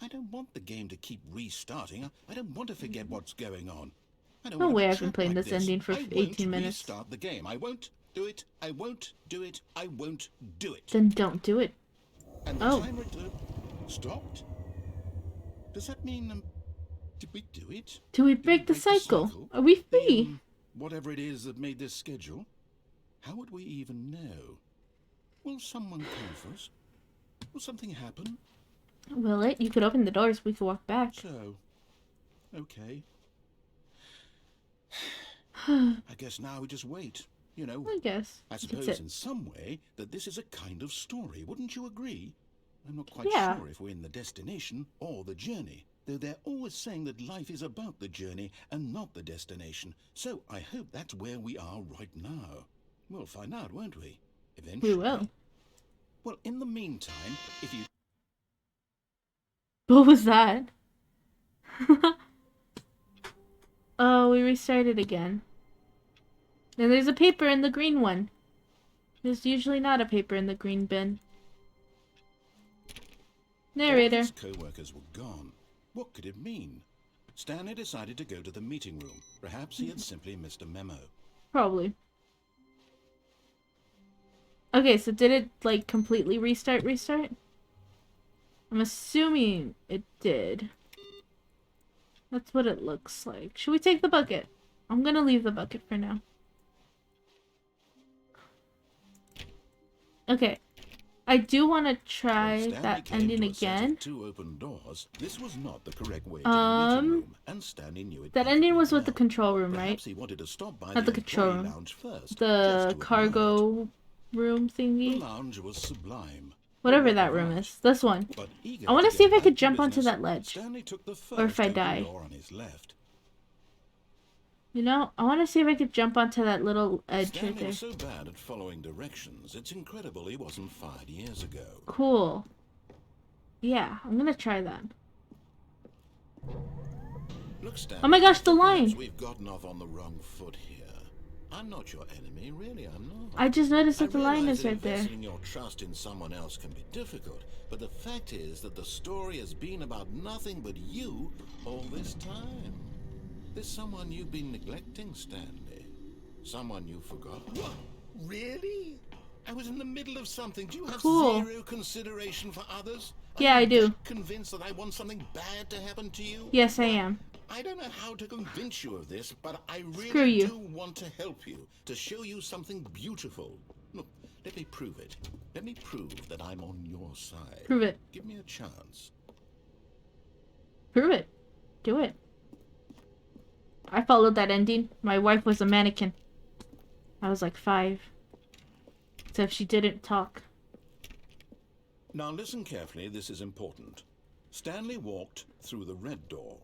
I don't want the game to keep restarting. I don't want to forget what's going on. I don't No want to way be I've been trapped playing like this ending for I 18 won't minutes. Restart the game. I won't do it. I won't do it. I won't do it. Then don't do it. And the Oh. timer stopped. Does that mean did we do it? Do we Did break the cycle? Are we free? Whatever it is that made this schedule. How would we even know? Will someone come for us? Will something happen? Will it? You could open the doors. We could walk back. So, okay. I guess now we just wait. You know, I guess. I That's suppose it. in some way that this is a kind of story. Wouldn't you agree? I'm not quite Yeah. sure if we're in the destination or the journey. Though they're always saying that life is about the journey and not the destination. So I hope that's where we are right now. We'll find out, won't we? Eventually. We will. Well, in the meantime, if you... What was that? Oh, we restarted again. And there's a paper in the green one. There's usually not a paper in the green bin. Narrator. All his co-workers were gone. What could it mean? Stanley decided to go to the meeting room. Perhaps he had simply missed a memo. Probably. Okay, so did it, like, completely restart? I'm assuming it did. That's what it looks like. Should we take the bucket? I'm gonna leave the bucket for now. Okay. I do want to try that ending again. Two open doors. This was not the correct way to the meeting room, and Stanley knew it. That ending was with the control room, right? Perhaps he wanted to stop by Not the control room. lounge first, the cargo room thingy. The lounge was sublime. Whatever that room is. This one. I want to see if I could jump onto that ledge. Or if I die. On his left. You know, I want to see if I could jump onto that little edge right there. Was so bad at following directions, it's incredible he wasn't fired years ago. Cool. Yeah, I'm gonna try that. Look, Stanley, oh my gosh, the line! We've gotten off on the wrong foot here. I'm not your enemy, really, I'm not. I just noticed that the line is right there. Investing your trust in someone else can be difficult, but the fact is that the story has been about nothing but you all this time. There's someone you've been neglecting, Stanley. Someone you forgot. What? Really? I was in the middle of something. Do you have zero consideration for others? Yeah, I do. Convinced that I want something bad to happen to you? Yes, I am. I don't know how to convince you of this, but I really do want to help you, to show you something beautiful. Look, let me prove it. Let me prove that I'm on your side. Prove it. Give me a chance. Prove it. Do it. I followed that ending. My wife was a mannequin. I was like 5. Except she didn't talk. Now listen carefully, this is important. Stanley walked through the red door.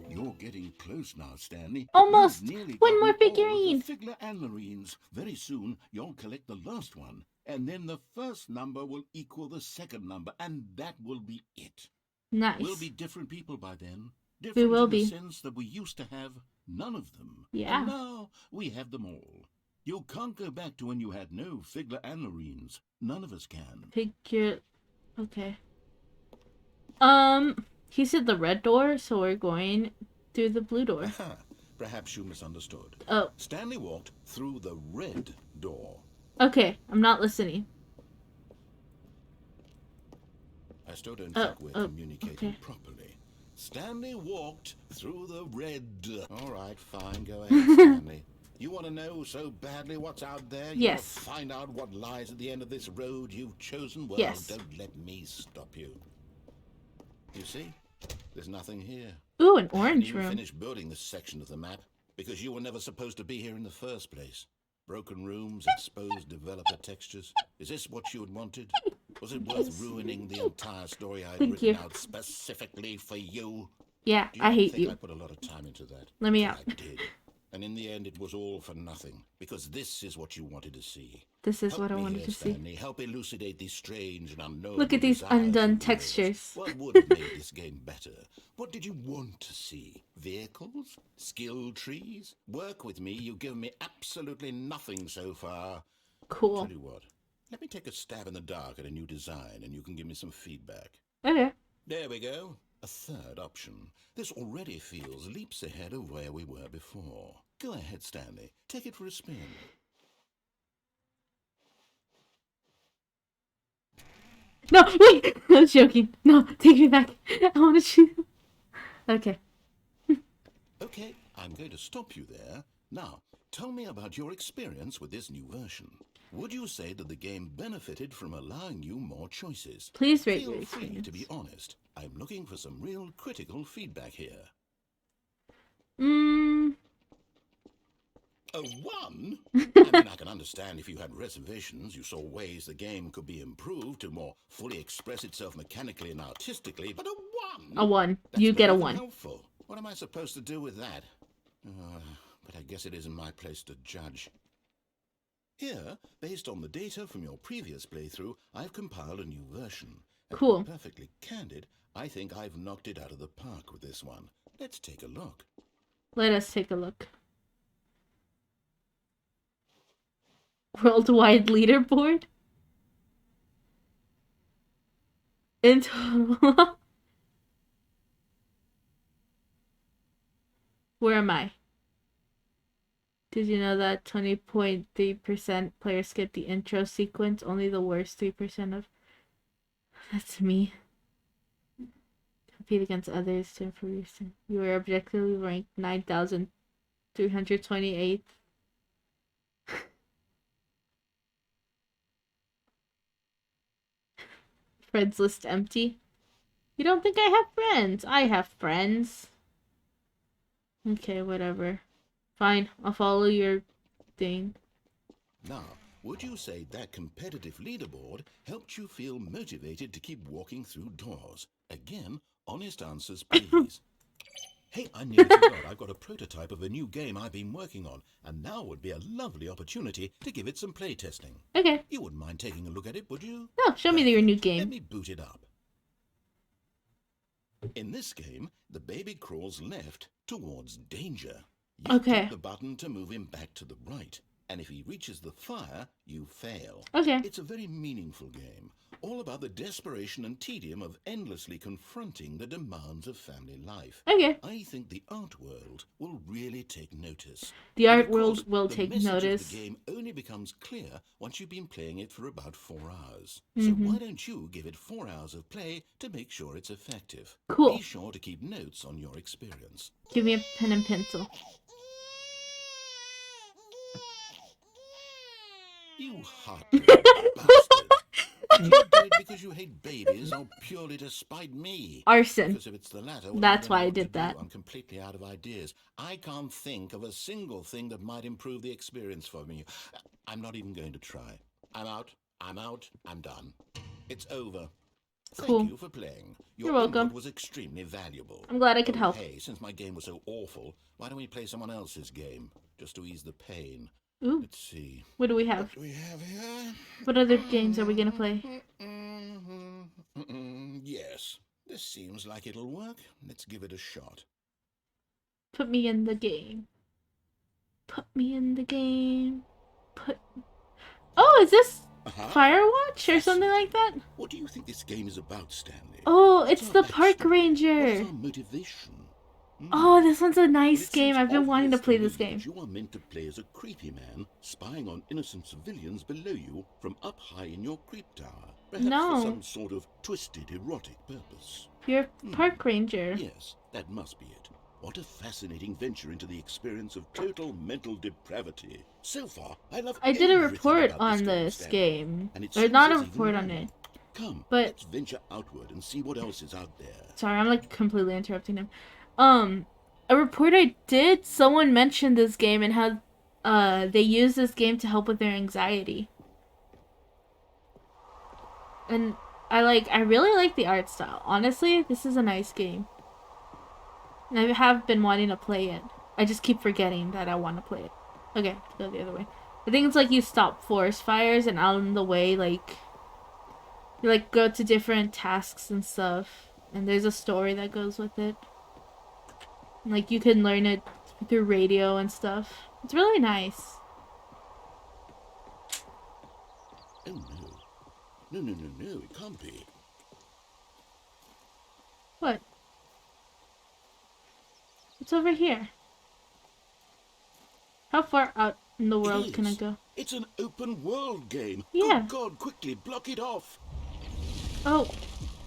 You're getting close now, Stanley. Almost! One more figurine! Figler Anlarines. Very soon, you'll collect the last one. And then the first number will equal the second number. And that will be it. Nice. We'll be different people by then. We will be. In the sense that we used to have none of them. Yeah. And now we have them all. You can't go back to when you had no Figler Anlarines. None of us can. Figure... Okay. He said the red door, so we're going through the blue door. Perhaps you misunderstood. Oh. Stanley walked through the red door. Okay, I'm not listening. I still don't think we're communicating properly. Stanley walked through the red... All right, fine, go ahead, Stanley. You want to know so badly what's out there? You yes. Want to find out what lies at the end of this road you've chosen? Well, yes. Don't let me stop you. You see? There's nothing here. Ooh, an orange room. You finished building this section of the map because you were never supposed to be here in the first place. Broken rooms, exposed developer textures. Is this what you had wanted? Was it worth ruining the entire story I'd written out specifically for you? Yeah, I hate you. I put a lot of time into that. Let me out. I did. And in the end, it was all for nothing, because this is what you wanted to see. This is what I wanted to see. Stanley. Help elucidate these strange and unknown. Look at these undone textures. What would have made this game better? What did you want to see? Vehicles? Skill trees? Work with me. You've given me absolutely nothing so far. Cool. Tell you what. Let me take a stab in the dark at a new design, and you can give me some feedback. Okay. There we go. A third option. This already feels leaps ahead of where we were before. Go ahead, Stanley. Take it for a spin. No, wait! I was joking. No, take me back. I want to shoot. Okay. Okay, I'm going to stop you there. Now, tell me about your experience with this new version. Would you say that the game benefited from allowing you more choices? Please rate your Feel experience. free to be honest. I'm looking for some real critical feedback here. A 1? I mean, I can understand if you had reservations, you saw ways the game could be improved to more fully express itself mechanically and artistically, but a 1? A 1. That's you get a 1. Helpful. What am I supposed to do with that? But I guess it isn't my place to judge. Here, based on the data from your previous playthrough, I've compiled a new version. And cool. To be perfectly candid, I think I've knocked it out of the park with this one. Let's take a look. Let us take a look. Worldwide leaderboard? In total. Where am I? Did you know that 20.3% players skip the intro sequence? Only the worst 3% of... That's me. Compete against others to improve your sim. You were objectively ranked 9,328. Friends list empty. You don't think I have friends? I have friends. Okay, whatever. Fine, I'll follow your thing. Now, would you say that competitive leaderboard helped you feel motivated to keep walking through doors? Again, honest answers, please. Hey, I nearly forgot. I've got a prototype of a new game I've been working on, and now would be a lovely opportunity to give it some playtesting. Okay. You wouldn't mind taking a look at it, would you? No, show me your new game. Let me boot it up. In this game, the baby crawls left towards danger. You click the button to move him back to the right, and if he reaches the fire, you fail. Okay. It's a very meaningful game, all about the desperation and tedium of endlessly confronting the demands of family life. Okay. I think the art world will really take notice. The art world will take notice. The message of the game only becomes clear once you've been playing it for about 4 hours. So why don't you give it 4 hours of play to make sure it's effective? Cool. Be sure to keep notes on your experience. Give me a pen and pencil. You heartless bastard. You did it because you hate babies or purely to spite me? Arson. Because if it's the latter, that's why I did that. I'm completely out of ideas. I can't think of a single thing that might improve the experience for me. I'm not even going to try. I'm out. I'm done. It's over. Thank you for playing. You're welcome. Input was extremely valuable. I'm glad I could help. Hey, since my game was so awful, why don't we play someone else's game? Just to ease the pain. Ooh. Let's see. What do we have? What do we have here? What other games are we gonna play? Yes. This seems like it'll work. Let's give it a shot. Put me in the game. Put me in the game. Oh, is this Firewatch or something like that? What do you think this game is about, Stanley? Oh, it's the Park Ranger. What's our motivation? Oh, this one's a nice game. I've been wanting to play this game. You are meant to play as a creepy man, spying on innocent civilians below you from up high in your creep tower. Perhaps for some sort of twisted, erotic purpose. You're a Park Ranger. Yes, that must be it. What a fascinating venture into the experience of total mental depravity. So far, I did a report on this game. Or not a report on it. Come, let's venture outward and see what else is out there. Sorry, I'm like completely interrupting him. A report I did, someone mentioned this game and how they use this game to help with their anxiety. And I really like the art style. Honestly, this is a nice game. And I have been wanting to play it. I just keep forgetting that I want to play it. Okay, go the other way. I think it's like you stop forest fires and on the way, you go to different tasks and stuff. And there's a story that goes with it. Like, you can learn it through radio and stuff. It's really nice. Oh, no. No, it can't be. What? It's over here. How far out in the world can I go? It's an open world game. Yeah. Good God, quickly, block it off. Oh.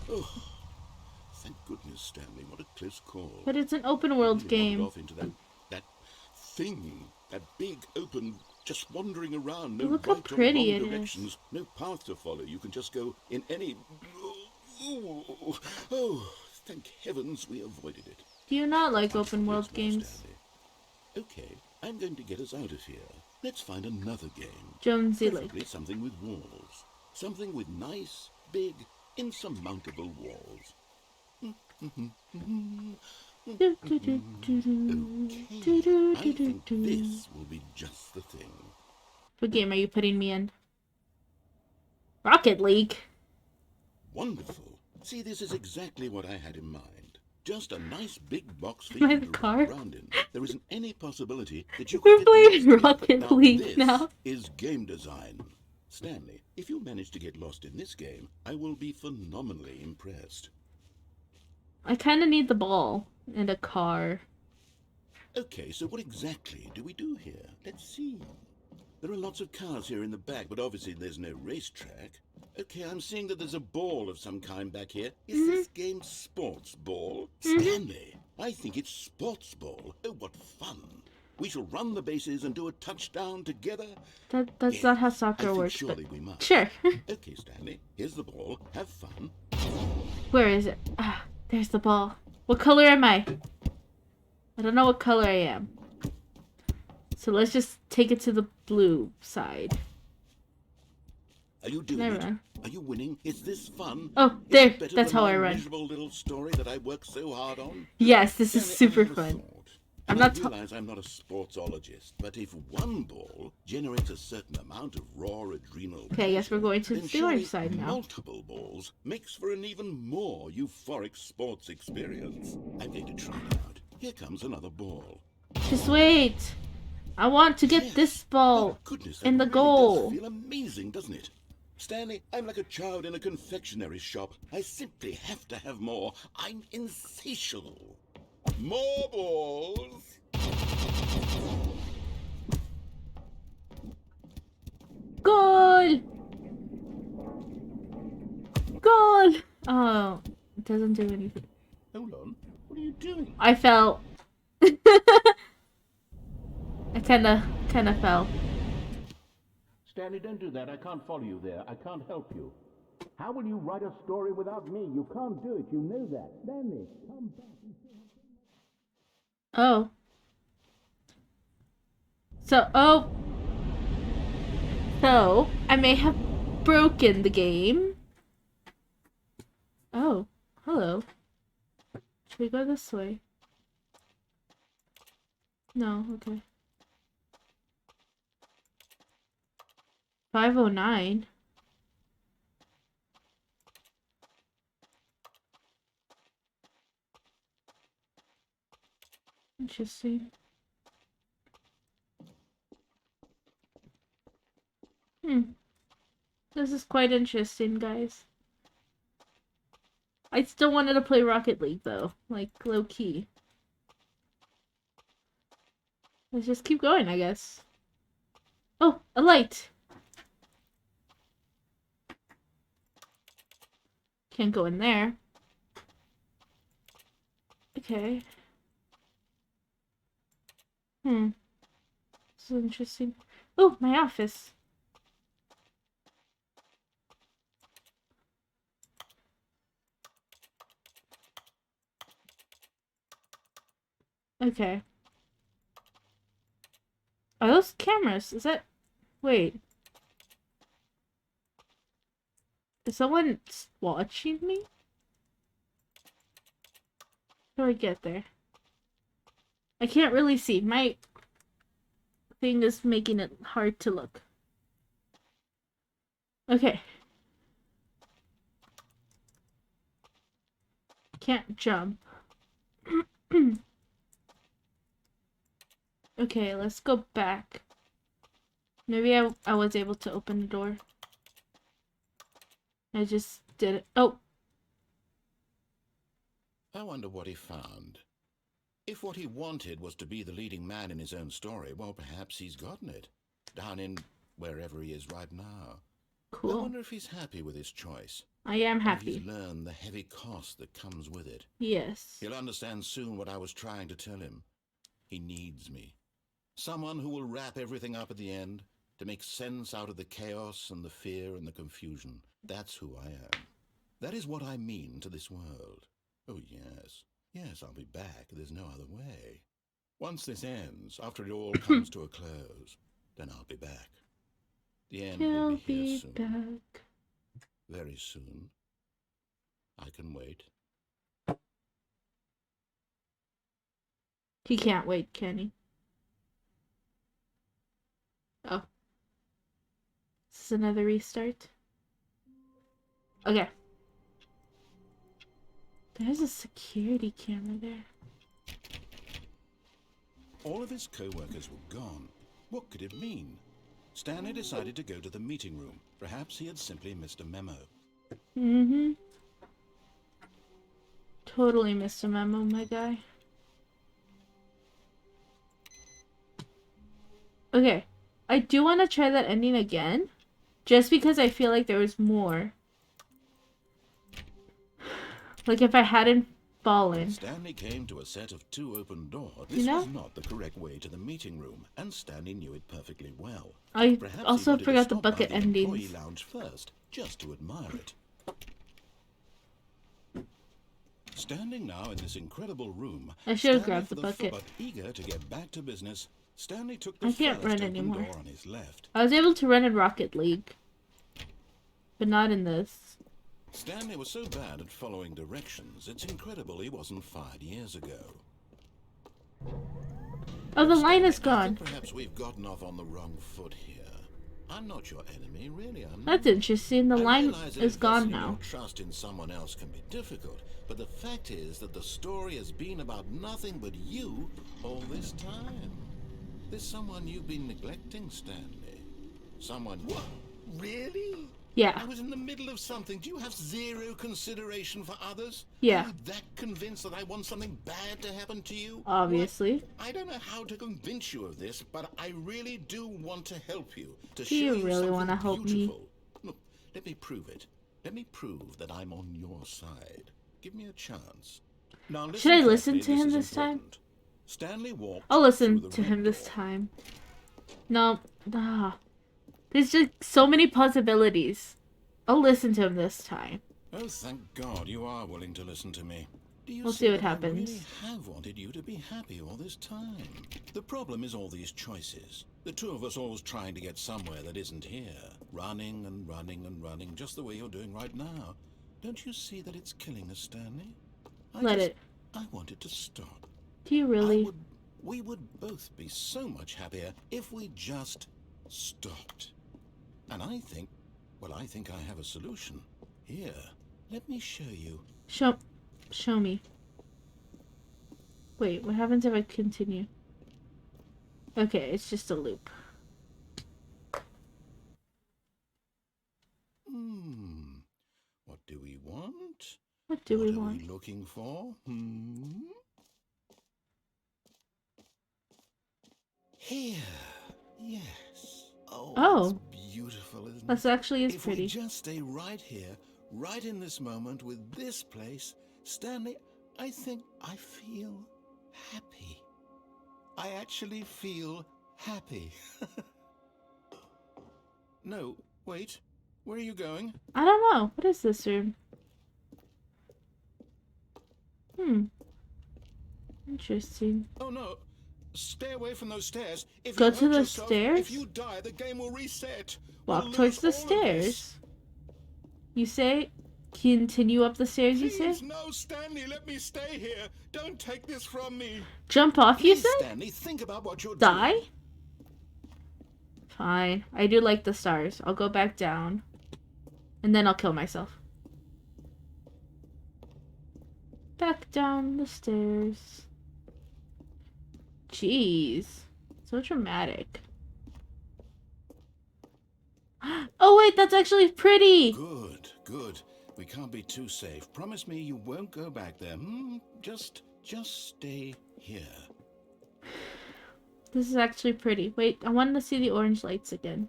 Oh. Thank goodness, Stanley. What a close call. But it's an open world game. Off into that thing, that big open, just wandering around. No Look how right pretty or wrong it directions, is. no path to follow. You can just go in any. Oh, thank heavens we avoided it. Do you not like open world games? Stanley. Okay, I'm going to get us out of here. Let's find another game. Jonesy Preferably Lake. something with walls. Something with nice, big, insurmountable walls. Okay, I think this will be just the thing. What game are you putting me in? Rocket League. Wonderful. See, this is exactly what I had in mind. Just a nice big box for you to run around in. There isn't any possibility that you We're could playing get lost in it. Rocket League now. This is game design. Stanley, if you manage to get lost in this game, I will be phenomenally impressed. I kind of need the ball and a car. Okay, so what exactly do we do here? Let's see. There are lots of cars here in the back, but obviously there's no racetrack. Okay, I'm seeing that there's a ball of some kind back here. Is this game sports ball? Stanley, I think it's sports ball. Oh, what fun. We shall run the bases and do a touchdown together. That's Yes, not how I soccer think works, surely but we must. sure. Okay, Stanley, here's the ball. Have fun. Where is it? Ah, there's the ball. What color am I? I don't know what color I am. So let's just take it to the blue side. Are you doing it? Are you winning? Is this fun? Oh, there. That's how I run. Miserable little story that I worked so hard on. Yes, this is Stanley, super I have a fun. thought. I'm And not. I realize I'm not a sportsologist, but if one ball generates a certain amount of raw adrenal Okay, I guess we're going to then the orange surely side now. multiple balls makes for an even more euphoric sports experience. I'm going to try it out. Here comes another ball. Just wait. I want to get this ball Oh, goodness, in the that really goal. does feel amazing, doesn't it? Stanley, I'm like a child in a confectionery shop. I simply have to have more. I'm insatiable. More balls. Goal! Goal! Oh, it doesn't do anything. Hold on. What are you doing? I fell. I kinda fell. Stanley, don't do that. I can't follow you there. I can't help you. How will you write a story without me? You can't do it. You know that. Stanley, come back. Oh. So, I may have broken the game. Oh, hello. Should we go this way? No, okay. 509. Interesting. This is quite interesting, guys. I still wanted to play Rocket League, though. Like, low-key. Let's just keep going, I guess. Oh, a light! Can't go in there. Okay. This is interesting. Oh, my office. Okay. Are those cameras? Is that... Wait. Is someone watching me? How do I get there? I can't really see. My thing is making it hard to look. Okay. Can't jump. Okay, let's go back. Maybe I was able to open the door. I just did it. Oh! I wonder what he found. If what he wanted was to be the leading man in his own story, well, perhaps he's gotten it. Down in wherever he is right now. Cool. I wonder if he's happy with his choice. I am happy. He's learned the heavy cost that comes with it. Yes. He'll understand soon what I was trying to tell him. He needs me. Someone who will wrap everything up at the end, to make sense out of the chaos and the fear and the confusion. That's who I am. That is what I mean to this world. Oh, yes. Yes, I'll be back. There's no other way. Once this ends, after it all comes to a close, then I'll be back. The end will be here soon. Back. Very soon. I can wait. He can't wait, can he? Oh. This is another restart. Okay. There's a security camera there. All of his co-workers were gone. What could it mean? Stanley decided to go to the meeting room. Perhaps he had simply missed a memo. Mm-hmm. Totally missed a memo, my guy. Okay. I do want to try that ending again. Just because I feel like there was more. Like if I hadn't fallen. Stanley came to a set of 2 open doors. You This know? was not the correct way to the meeting room, and Stanley knew it perfectly well. I Perhaps also he wanted forgot to the stop by bucket the employee endings. lounge first, just to admire it. Standing now in this incredible room, I should have Stanley grabbed for the the bucket. but eager to get back to business, Stanley took the I can't first run open anymore. door on his left. I was able to run in Rocket League. But not in this. Stanley was so bad at following directions, it's incredible he wasn't fired years ago. Oh, the line Stanley, is I gone. think perhaps we've gotten off on the wrong foot here. I'm not your enemy, really. I'm That's not. interesting. The I line realize that is gone investing now. your trust in someone else can be difficult, but the fact is that the story has been about nothing but you all this time. There's someone you've been neglecting, Stanley. Someone. What? Really? Yeah. I was in the middle of something. Do you have zero consideration for others? Yeah. Are you that convinced that I want something bad to happen to you? Obviously. Well, I don't know how to convince you of this, but I really do want to help you. To Do you show really something wanna help me? beautiful. Look, let me prove it. Let me prove that I'm on your side. Give me a chance. Now, listen Should I listen carefully, to him is this time? important. Stanley walked I'll listen through the to red him this door. time. No. There's just so many possibilities. I'll listen to him this time. Oh, thank God you are willing to listen to me. Do you We'll see what that happens. I really have wanted you to be happy all this time. The problem is all these choices. The two of us always trying to get somewhere that isn't here. Running and running and running, just the way you're doing right now. Don't you see that it's killing us, Stanley? Let it. I want it to stop. Do you really? We would both be so much happier if we just stopped. And I think I have a solution. Here, let me show you. Show me. Wait, what happens if I continue? Okay, it's just a loop. What do we want? What do we What are want? we looking for? Here. Yes. Oh, Oh. it's beautiful, isn't That's it? actually is If pretty. we just stay right here, right in this moment with this place, Stanley, I think I feel happy. I actually feel happy. No, wait. Where are you going? I don't know. What is this room? Interesting. Oh no. Stay away from those stairs. If Go you to hurt the yourself, stairs? if you die, the game will reset. We'll Walk towards the lose all of this. stairs. You say? Continue up the stairs, you Please, say? no, Stanley, let me stay here. Don't take this from me. Jump off, you Please, say? Stanley, think about what you're Die? doing. Fine. I do like the stars. I'll go back down. And then I'll kill myself. Back down the stairs. Jeez. So dramatic. Oh wait, that's actually pretty! Good, good. We can't be too safe. Promise me you won't go back there. Just stay here. This is actually pretty. Wait, I wanted to see the orange lights again.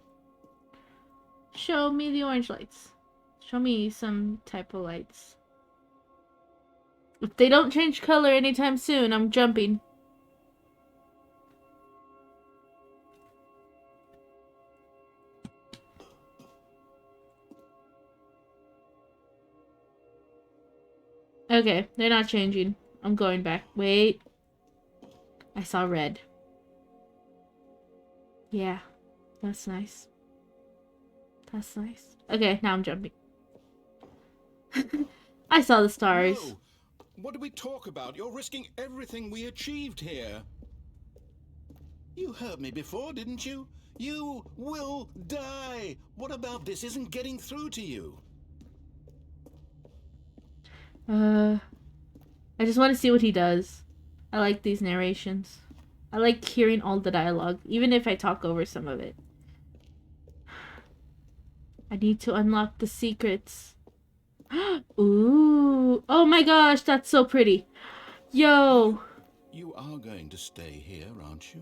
Show me the orange lights. Show me some type of lights. If they don't change color anytime soon, I'm jumping. Okay, they're not changing. I'm going back. Wait. I saw red. Yeah, that's nice. That's nice. Okay, now I'm jumping. I saw the stars. No. What do we talk about? You're risking everything we achieved here. You heard me before, didn't you? You will die. What about this isn't getting through to you? I just want to see what he does. I like these narrations. I like hearing all the dialogue, even if I talk over some of it. I need to unlock the secrets. Ooh. Oh my gosh, that's so pretty. Yo. You are going to stay here, aren't you?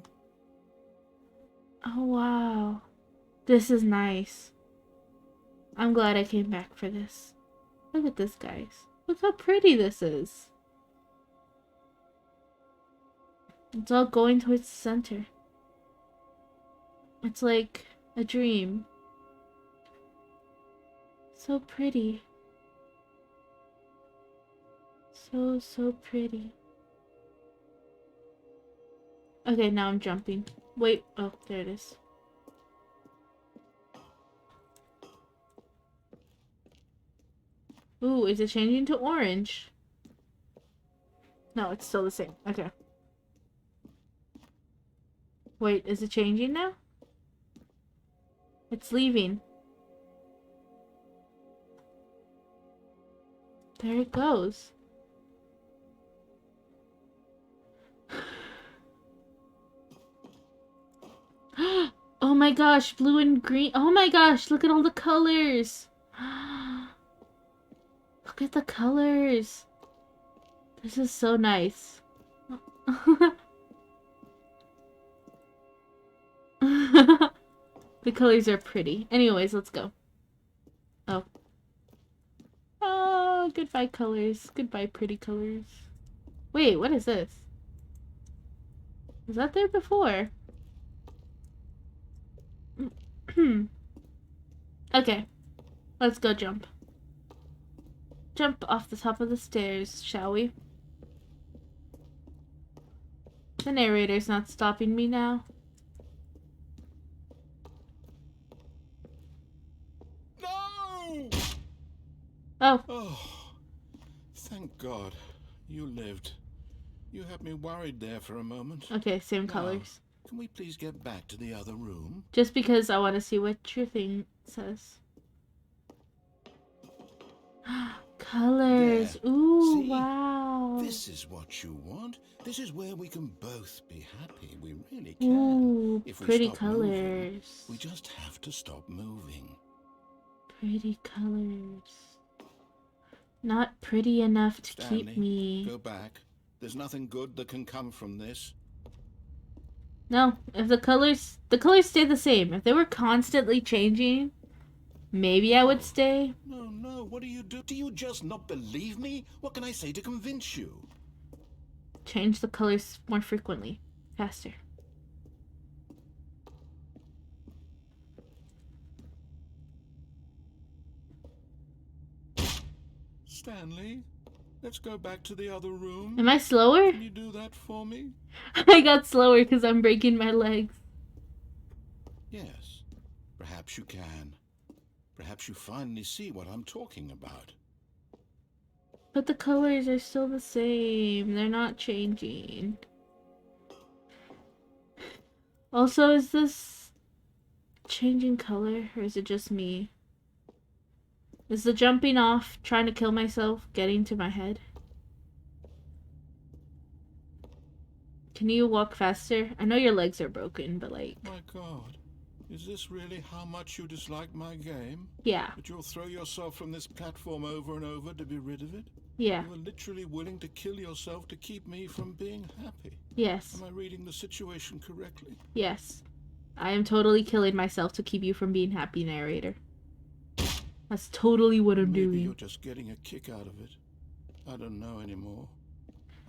Oh, wow. This is nice. I'm glad I came back for this. Look at this, guys. Look how pretty this is. It's all going towards the center. It's like a dream. So pretty. So pretty. Okay, now I'm jumping. Wait. Oh, there it is. Ooh, is it changing to orange? No, it's still the same. Okay. Wait, is it changing now? It's leaving. There it goes. Oh my gosh, blue and green. Oh my gosh, look at all the colors. Look at the colors. This is so nice. The colors are pretty. Anyways, let's go. Oh. Oh, goodbye colors. Goodbye pretty colors. Wait, what is this? Was that there before? Okay. Let's go jump. Jump off the top of the stairs, shall we? The narrator's not stopping me now. No! Oh. Oh, thank God. You lived. You had me worried there for a moment. Okay, same colors. Can we please get back to the other room? Just because I want to see what your thing says. Colors. There. Ooh, See? wow. This is what you want. This is where we can both be happy. We really can. Ooh, If we pretty stop colors. moving, we just have to stop moving. Pretty colors. Not pretty enough to Stanley, keep me. go back. There's nothing good that can come from this. No, if the colors stay the same. If they were constantly changing, maybe I would stay. No, what do you do? Do you just not believe me? What can I say to convince you? Change the colors more frequently. Faster. Stanley, let's go back to the other room. Am I slower? Can you do that for me? I got slower because I'm breaking my legs. Yes, perhaps you can. Perhaps you finally see what I'm talking about. But the colors are still the same. They're not changing. Also, is this changing color or is it just me? Is the jumping off, trying to kill myself, getting to my head? Can you walk faster? I know your legs are broken, but like... My God, is this really how much you dislike my game? Yeah. That you'll throw yourself from this platform over and over to be rid of it? Yeah. You are literally willing to kill yourself to keep me from being happy. Yes. Am I reading the situation correctly? Yes. I am totally killing myself to keep you from being happy, narrator. That's totally what I'm doing. Maybe you're just getting a kick out of it. I don't know anymore.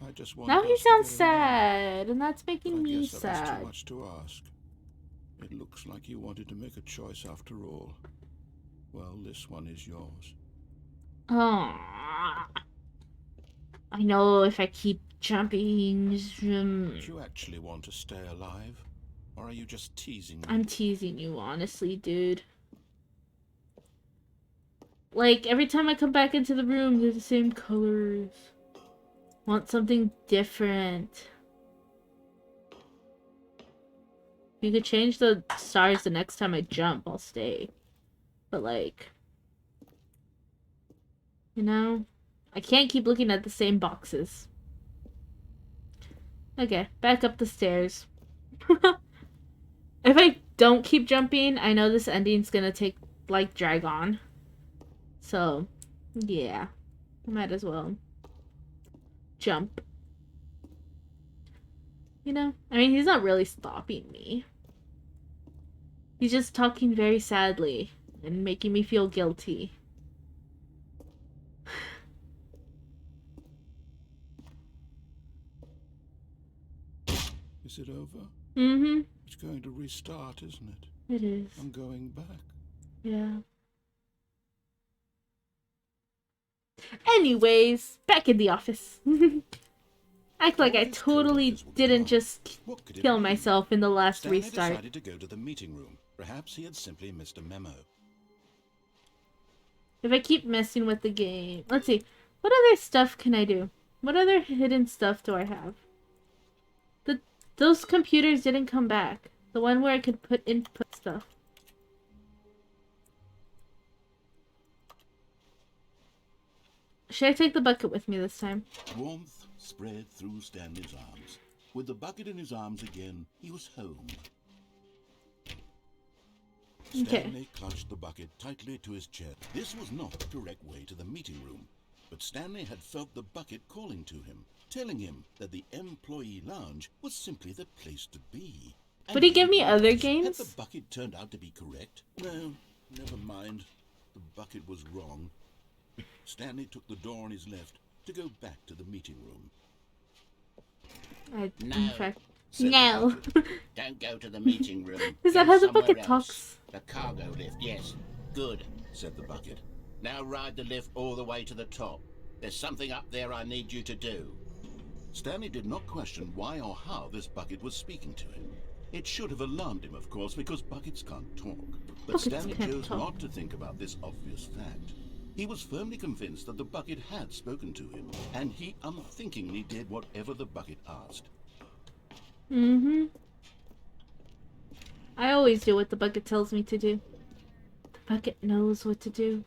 I just want. Now he sounds sad, and that's making me sad. That was sad. too much to ask. It looks like you wanted to make a choice after all. Well, this one is yours. Oh, I know if I keep jumping. Do you actually want to stay alive, or are you just teasing me? I'm teasing you, honestly, dude. Like, every time I come back into the room, they're the same colors. Want something different. If you could change the stars the next time I jump, I'll stay. But, like... You know? I can't keep looking at the same boxes. Okay, back up the stairs. If I don't keep jumping, I know this ending's gonna take, like, drag on. So, yeah. I might as well jump. You know? I mean, he's not really stopping me. He's just talking very sadly and making me feel guilty. Is it over? Mm-hmm. It's going to restart, isn't it? It is. I'm going back. Yeah. Anyways, back in the office. Act like I totally didn't just kill myself in the last Stanley restart. decided to go to the meeting room. Perhaps he had simply missed a memo. If I keep messing with the game... Let's see. What other stuff can I do? What other hidden stuff do I have? Those computers didn't come back. The one where I could put input stuff. Should I take the bucket with me this time? Warmth spread through Stanley's arms. With the bucket in his arms again, he was home. Okay. Stanley clutched the bucket tightly to his chest. This was not the direct way to the meeting room, but Stanley had felt the bucket calling to him, telling him that the employee lounge was simply the place to be. Would he give me other Had games? the bucket turned out to be correct? No, never mind. The bucket was wrong. Stanley took the door on his left to go back to the meeting room. In fact, said no. the bucket. Don't go to the meeting room. Is that Go how the somewhere bucket else. talks? The cargo lift, yes. Good. Said the bucket. Now ride the lift all the way to the top. There's something up there I need you to do. Stanley did not question why or how this bucket was speaking to him. It should have alarmed him, of course, because buckets can't talk. But Buckets Stanley can't chose talk. not to think about this obvious fact. He was firmly convinced that the bucket had spoken to him, and he unthinkingly did whatever the bucket asked. Mm-hmm. I always do what the bucket tells me to do. The bucket knows what to do.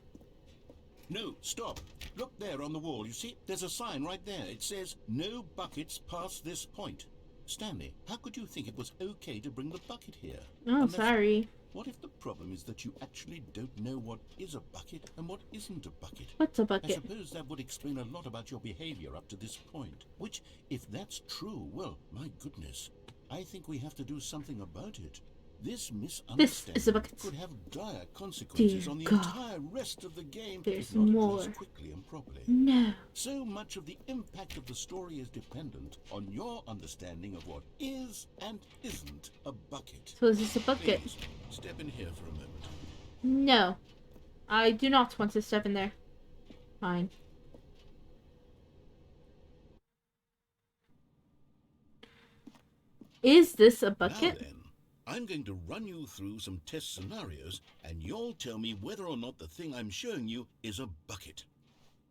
No, stop. Look there on the wall. You see, there's a sign right there. It says, "No buckets past this point." Stanley, how could you think it was okay to bring the bucket here? Oh, Unless- sorry. What if the problem is that you actually don't know what is a bucket and what isn't a bucket? What's a I bucket? suppose that would explain a lot about your behavior up to this point. Which, if that's true, well, my goodness, I think we have to do something about it. This misunderstanding is a bucket. could have dire consequences Dear on the God. entire rest of the game There's if not more. addressed quickly and properly. No. So much of the impact of the story is dependent on your understanding of what is and isn't a bucket. So is this a bucket? Please, step in here for a moment. No. I do not want to step in there. Fine. Is this a bucket? Now then, I'm going to run you through some test scenarios, and you'll tell me whether or not the thing I'm showing you is a bucket.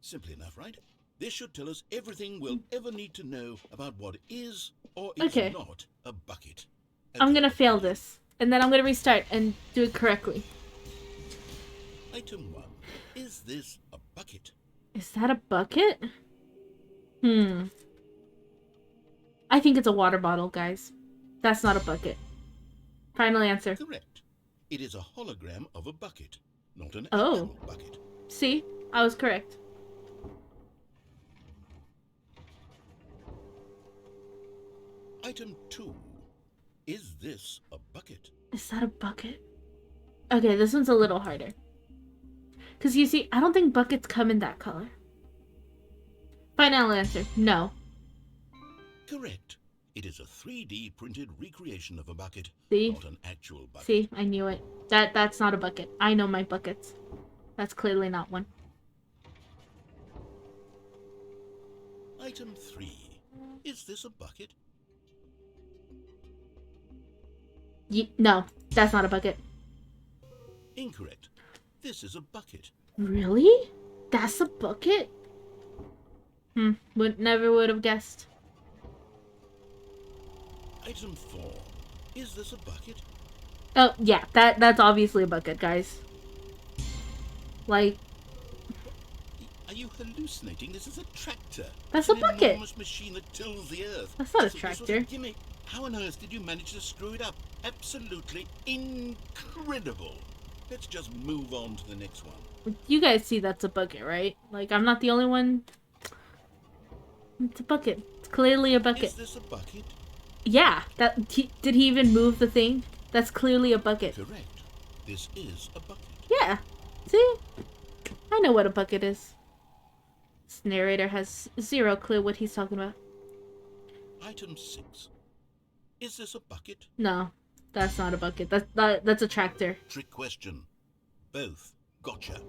Simple enough, right? This should tell us everything we'll ever need to know about what is or is Okay. not a bucket. I'm Okay. gonna fail this. And then I'm gonna restart and do it correctly. Item 1. Is this a bucket? Is that a bucket? I think it's a water bottle, guys. That's not a bucket. Final answer. Correct. It is a hologram of a bucket, not an Oh. actual bucket. See? I was correct. Item 2. Is this a bucket? Is that a bucket? Okay, this one's a little harder. Because you see, I don't think buckets come in that color. Final answer. No. Correct. It is a 3D printed recreation of a bucket, See? not an actual bucket. See? I knew it. That's not a bucket. I know my buckets. That's clearly not one. Item 3. Is this a bucket? No, that's not a bucket. Incorrect. This is a bucket. Really? That's a bucket? Never would have guessed. Item 4. Is this a bucket? Oh, yeah, that's obviously a bucket, guys. Like, Are you hallucinating? This is a tractor. That's It's a bucket. An enormous machine that tills the earth. That's not a So this was tractor. gimmick. How on earth did you manage to screw it up? Absolutely incredible. Let's just move on to the next one. you guys see that's a bucket, right? Like, I'm not the only one. It's a bucket. It's clearly a bucket. Is this a bucket? Yeah, did he even move the thing? That's clearly a bucket. Correct. This is a bucket. Yeah. See? I know what a bucket is. This narrator has zero clue what he's talking about. Item 6. Is this a bucket? No, that's not a bucket. That's a tractor. Trick question. Both. Gotcha.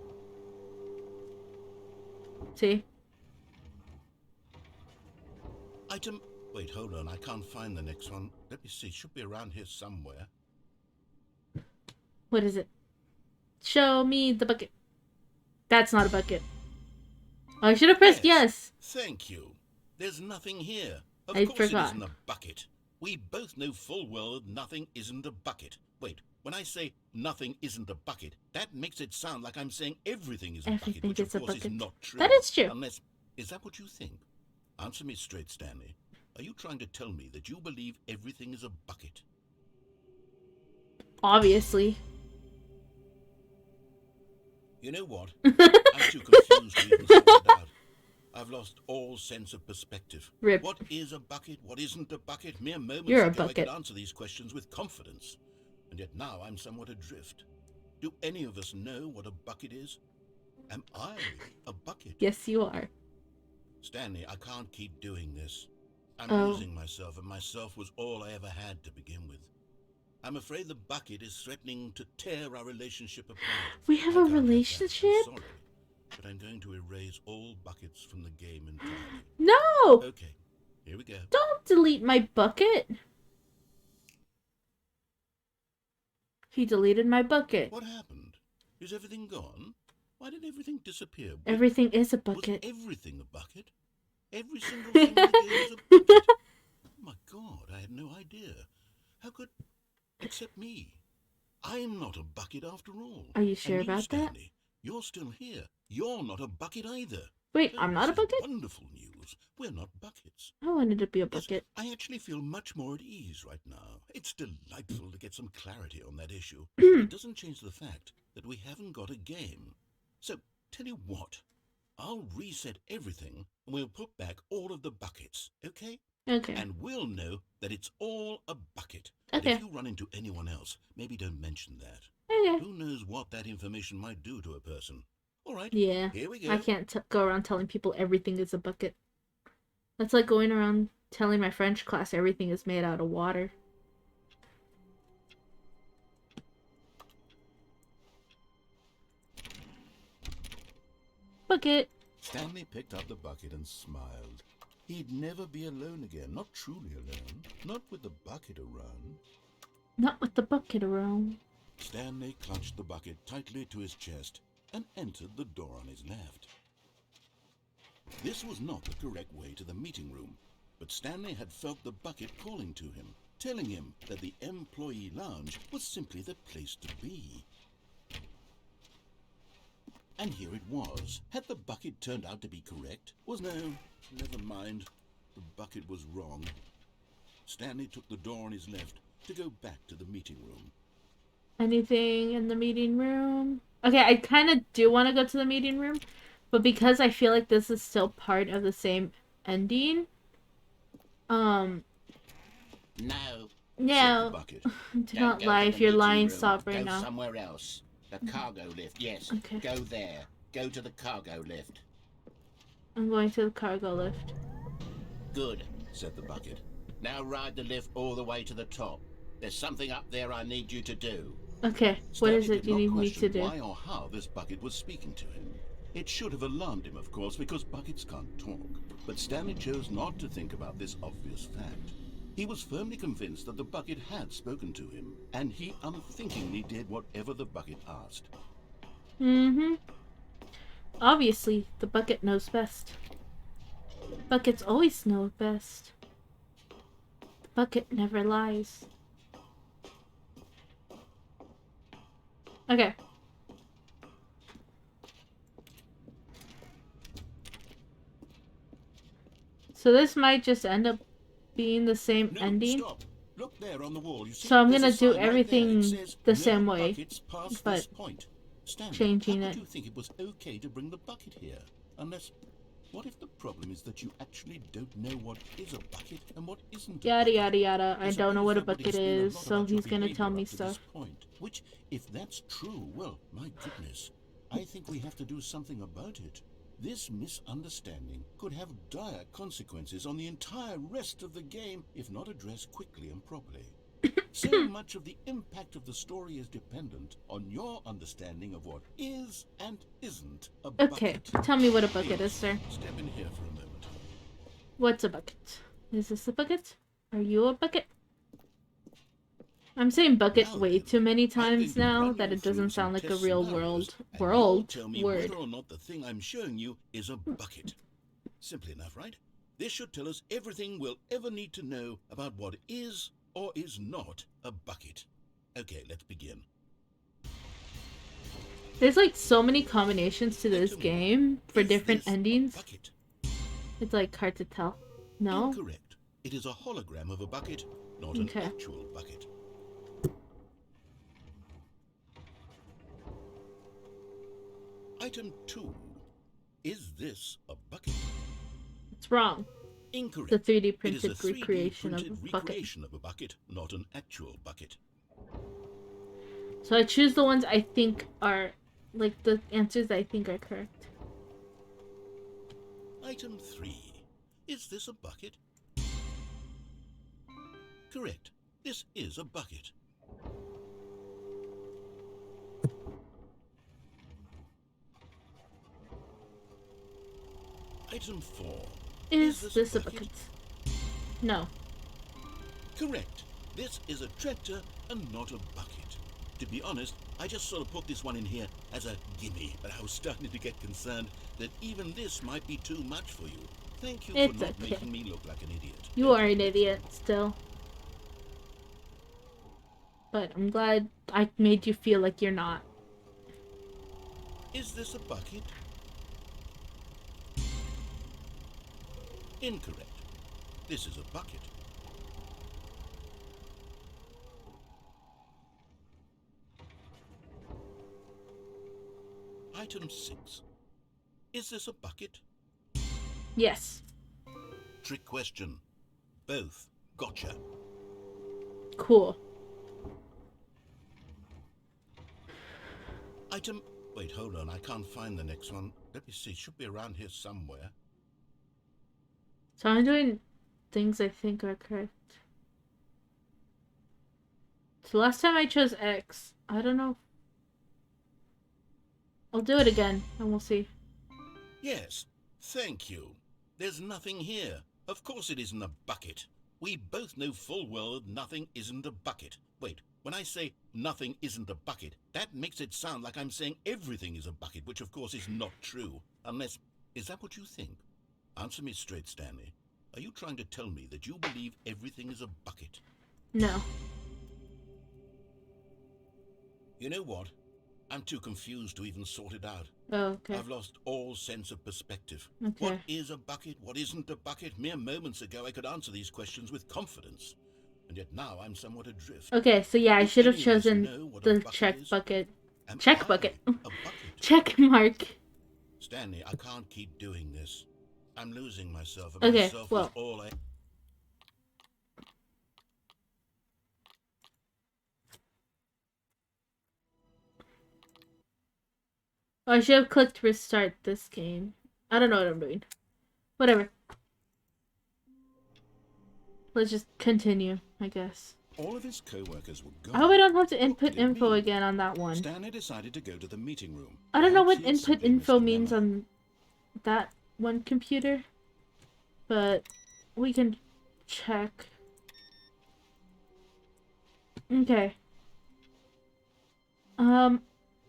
See? Item... Wait, hold on. I can't find the next one. Let me see. Should be around here somewhere. What is it? Show me the bucket. That's not a bucket. Oh, I should have pressed yes. Thank you. There's nothing here. Of I course forgot. it isn't a bucket. We both know full well nothing isn't a bucket. Wait, when I say nothing isn't a bucket, that makes it sound like I'm saying everything is a bucket, Everything which is of a course is bucket. not true. That is true. Unless... Is that what you think? Answer me straight, Stanley. Are you trying to tell me that you believe everything is a bucket? Obviously. You know what? I'm too confused to even sort it out. I've lost all sense of perspective. Rip. What is a bucket? What isn't a bucket? Mere moments You're a ago I bucket. could answer these questions with confidence. And yet now I'm somewhat adrift. Do any of us know what a bucket is? Am I a bucket? Yes, you are. Stanley, I can't keep doing this. I'm Oh. losing myself, and myself was all I ever had to begin with. I'm afraid the bucket is threatening to tear our relationship apart. We have I a can't that. relationship? I'm sorry, but I'm going to erase all buckets from the game entirely. No! Okay, here we go. Don't delete my bucket. He deleted my bucket. What happened? Is everything gone? Why did everything disappear? Everything is a Was bucket. everything a bucket? Every single thing in the game is a bucket? Oh my God, I had no idea. How could... Except me. I'm not a bucket after all. Are you sure And about that? Stanley, you're still here. You're not a bucket either. Wait, Oh, I'm not a this is bucket? Wonderful news. We're not buckets. I wanted to be a Yes, bucket. I actually feel much more at ease right now. It's delightful to get some clarity on that issue. Hmm. It doesn't change the fact that we haven't got a game. So, tell you what. I'll reset everything and we'll put back all of the buckets, okay? Okay. And we'll know that it's all a bucket. Okay. And if you run into anyone else, maybe don't mention that. Okay. Who knows what that information might do to a person. All right, Yeah. here we go. I can't go around telling people everything is a bucket. That's like going around telling my French class everything is made out of water. Bucket. Stanley picked up the bucket and smiled. He'd never be alone again, not truly alone, not with the bucket around. Not with the bucket around. Stanley clutched the bucket tightly to his chest and entered the door on his left. This was not the correct way to the meeting room, but Stanley had felt the bucket calling to him, telling him that the employee lounge was simply the place to be. And here it was. Had the bucket turned out to be correct? Never mind. The bucket was wrong. Stanley took the door on his left to go back to the meeting room. Anything in the meeting room? Okay, I kind of do want to go to the meeting room, but because I feel like this is still part of the same ending, No. Said the no. bucket. Do Don't not go lie. to If the you're meeting lying, room. stop right Go now. somewhere else. The cargo lift, yes. Okay. Go there. Go to the cargo lift. I'm going to the cargo lift. Good. Said the bucket. Now ride the lift all the way to the top. There's something up there I need you to do. Okay, what Stanley is it did you not need me to question do? why or how this bucket was speaking to him. It should have alarmed him, of course, because buckets can't talk. But Stanley chose not to think about this obvious fact. He was firmly convinced that the bucket had spoken to him, and he unthinkingly did whatever the bucket asked. Mm-hmm. Obviously, the bucket knows best. Buckets always know best. The bucket never lies. Okay. So this might just end up being the same No, ending. stop. Look there on the wall. You see, So I'm there's a gonna do sign right there. everything It says, the "No same way, buckets past but this point." Stanley, changing how it. could you think it was okay to bring the bucket here? Unless... What if the problem is that you actually don't know what is a bucket and what isn't a Yada bucket? yada yada. I don't know what a Suppose that would bucket explain a is, lot so about your he's gonna tell behavior me up to this stuff. point. Which, if that's true, well, my goodness, I think we have to do something about it. This misunderstanding could have dire consequences on the entire rest of the game if not addressed quickly and properly. So much of the impact of the story is dependent on your understanding of what is and isn't a Okay, bucket. tell me what a bucket is, sir. Step in here for a moment. What's a bucket? Is this a bucket? Are you a bucket? I'm saying bucket Now way then, too many I'm going times to now run that you it through doesn't some sound like a test real scenarios, and you'll world tell me word. whether or not the thing I'm showing you is a bucket. Simple enough, right? This should tell us everything we'll ever need to know about what is or is not a bucket. Okay, let's begin. There's like so many combinations to this Item game for Is different this a endings. bucket? It's like hard to tell. No? Incorrect. It is a hologram of a bucket, not an Okay. actual bucket. Item 2. Is this a bucket? It's wrong. Incorrect. The 3D It is a printed 3D recreation of printed a bucket. recreation of a bucket, not an actual bucket. So I choose the ones I think are, like, the answers I think are correct. Item 3. Is this a bucket? Correct. This is a bucket. Item 4. Is this a bucket? No. Correct. This is a tractor and not a bucket. To be honest, I just sort of put this one in here as a gimme, but I was starting to get concerned that even this might be too much for you. Thank you It's for not okay. making me look like an idiot. You are an idiot still. But I'm glad I made you feel like you're not. Is this a bucket? Incorrect. This is a bucket. Item 6. Is this a bucket? Yes. Trick question. Both. Gotcha. Cool. Item... Wait, hold on. I can't find the next one. Let me see. It should be around here somewhere. So I'm doing things I think are correct. So last time I chose X. I don't know. I'll do it again and we'll see. Yes. Thank you. There's nothing here. Of course it isn't a bucket. We both know full well that nothing isn't a bucket. Wait, when I say nothing isn't a bucket, that makes it sound like I'm saying everything is a bucket, which of course is not true. Unless... Is that what you think? Answer me straight, Stanley. Are you trying to tell me that you believe everything is a bucket? No. You know what? I'm too confused to even sort it out. Oh, okay. I've lost all sense of perspective. Okay. What is a bucket? What isn't a bucket? Mere moments ago I could answer these questions with confidence. And yet now I'm somewhat adrift. Okay, so yeah, I Do should have any of us chosen know what a the bucket check is? bucket. Am Check I bucket. a bucket? Check mark. Stanley, I can't keep doing this. I'm losing myself, and Okay, myself well. is all I... Oh, I should have clicked restart this game. I don't know what I'm doing. Whatever. Let's just continue, I guess. All of his co-workers were gone. I hope I don't have to What input did it info mean? again on that one. Stanley decided to go to the meeting room. I don't know Perhaps what he had input simply info missed a means memo. on that one computer, but we can check. Okay.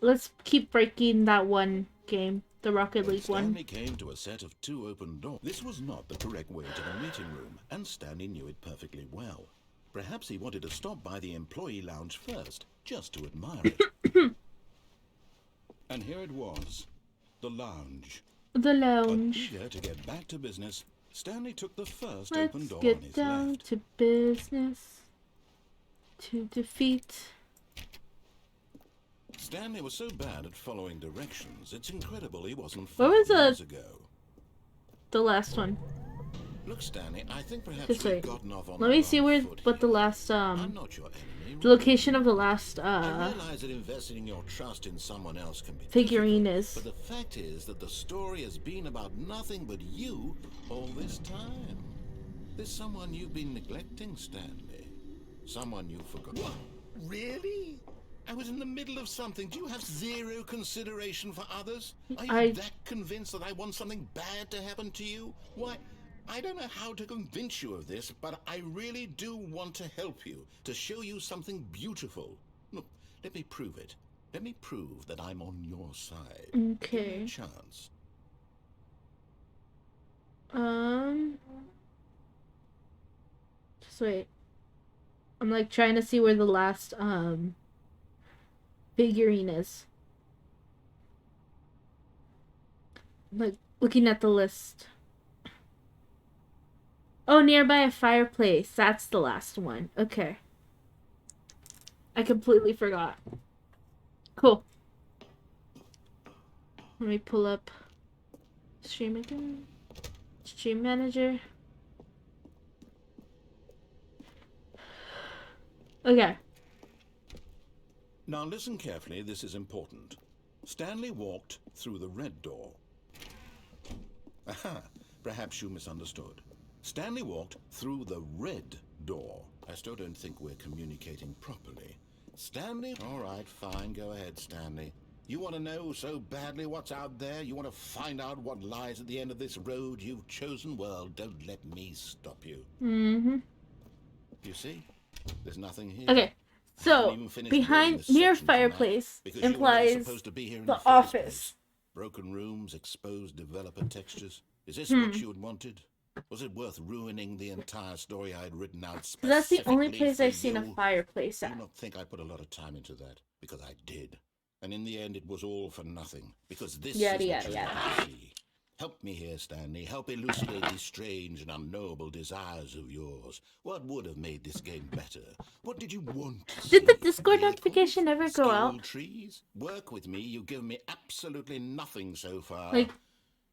Let's keep breaking that one game, the Rocket When League one. Stanley came to a set of 2 open doors. This was not the correct way to the meeting room, and Stanley knew it perfectly well. Perhaps he wanted to stop by the employee lounge first, just to admire it. And here it was, the lounge. The But lounge. eager to get back to business, Stanley took the first Let's open door on get his down left. to business. To defeat. Stanley was so bad at following directions, it's incredible he wasn't What 5 was years ago. The last one. Look, Stanley, I think perhaps Just we've wait. gotten off on Let the me see wrong where foot what the here. last I'm not your enemy. the location of the last I realize that investing your trust in someone else can be figurine difficult, is. but the fact is that the story has been about nothing but you all this time. There's someone you've been neglecting, Stanley. Someone you forgot. What? Really? I was in the middle of something. Do you have zero consideration for others? Are you that convinced that I want something bad to happen to you? Why, I don't know how to convince you of this, but I really do want to help you, to show you something beautiful. Look, let me prove it. Let me prove that I'm on your side. Okay. Give me a chance. Just wait. I'm like trying to see where the last figurine is. Like looking at the list. Oh, nearby a fireplace. That's the last one. Okay. I completely forgot. Cool. Let me pull up stream again. Stream manager. Okay. Now listen carefully, this is important. Stanley walked through the red door. Aha, perhaps you misunderstood. Stanley walked through the red door. I still don't think we're communicating properly. Stanley? All right, fine, go ahead, Stanley. You want to know so badly what's out there? You want to find out what lies at the end of this road you've chosen? Well, don't let me stop you. Mm-hmm. You see? There's nothing here. Okay. So, behind, near fireplace implies the office. Broken rooms, exposed developer textures. Is this what you had wanted? Was it worth ruining the entire story I had written out specifically? That's the only place I've seen you? a fireplace Do at. not think I put a lot of time into that, because I did. And in the end, it was all for nothing, because this is what you want to see. Help me here, Stanley. Help elucidate these strange and unknowable desires of yours. What would have made this game better? What did you want to see? Did the Discord notification ever go out? Trees? Work with me. You've given me absolutely nothing so far. Like,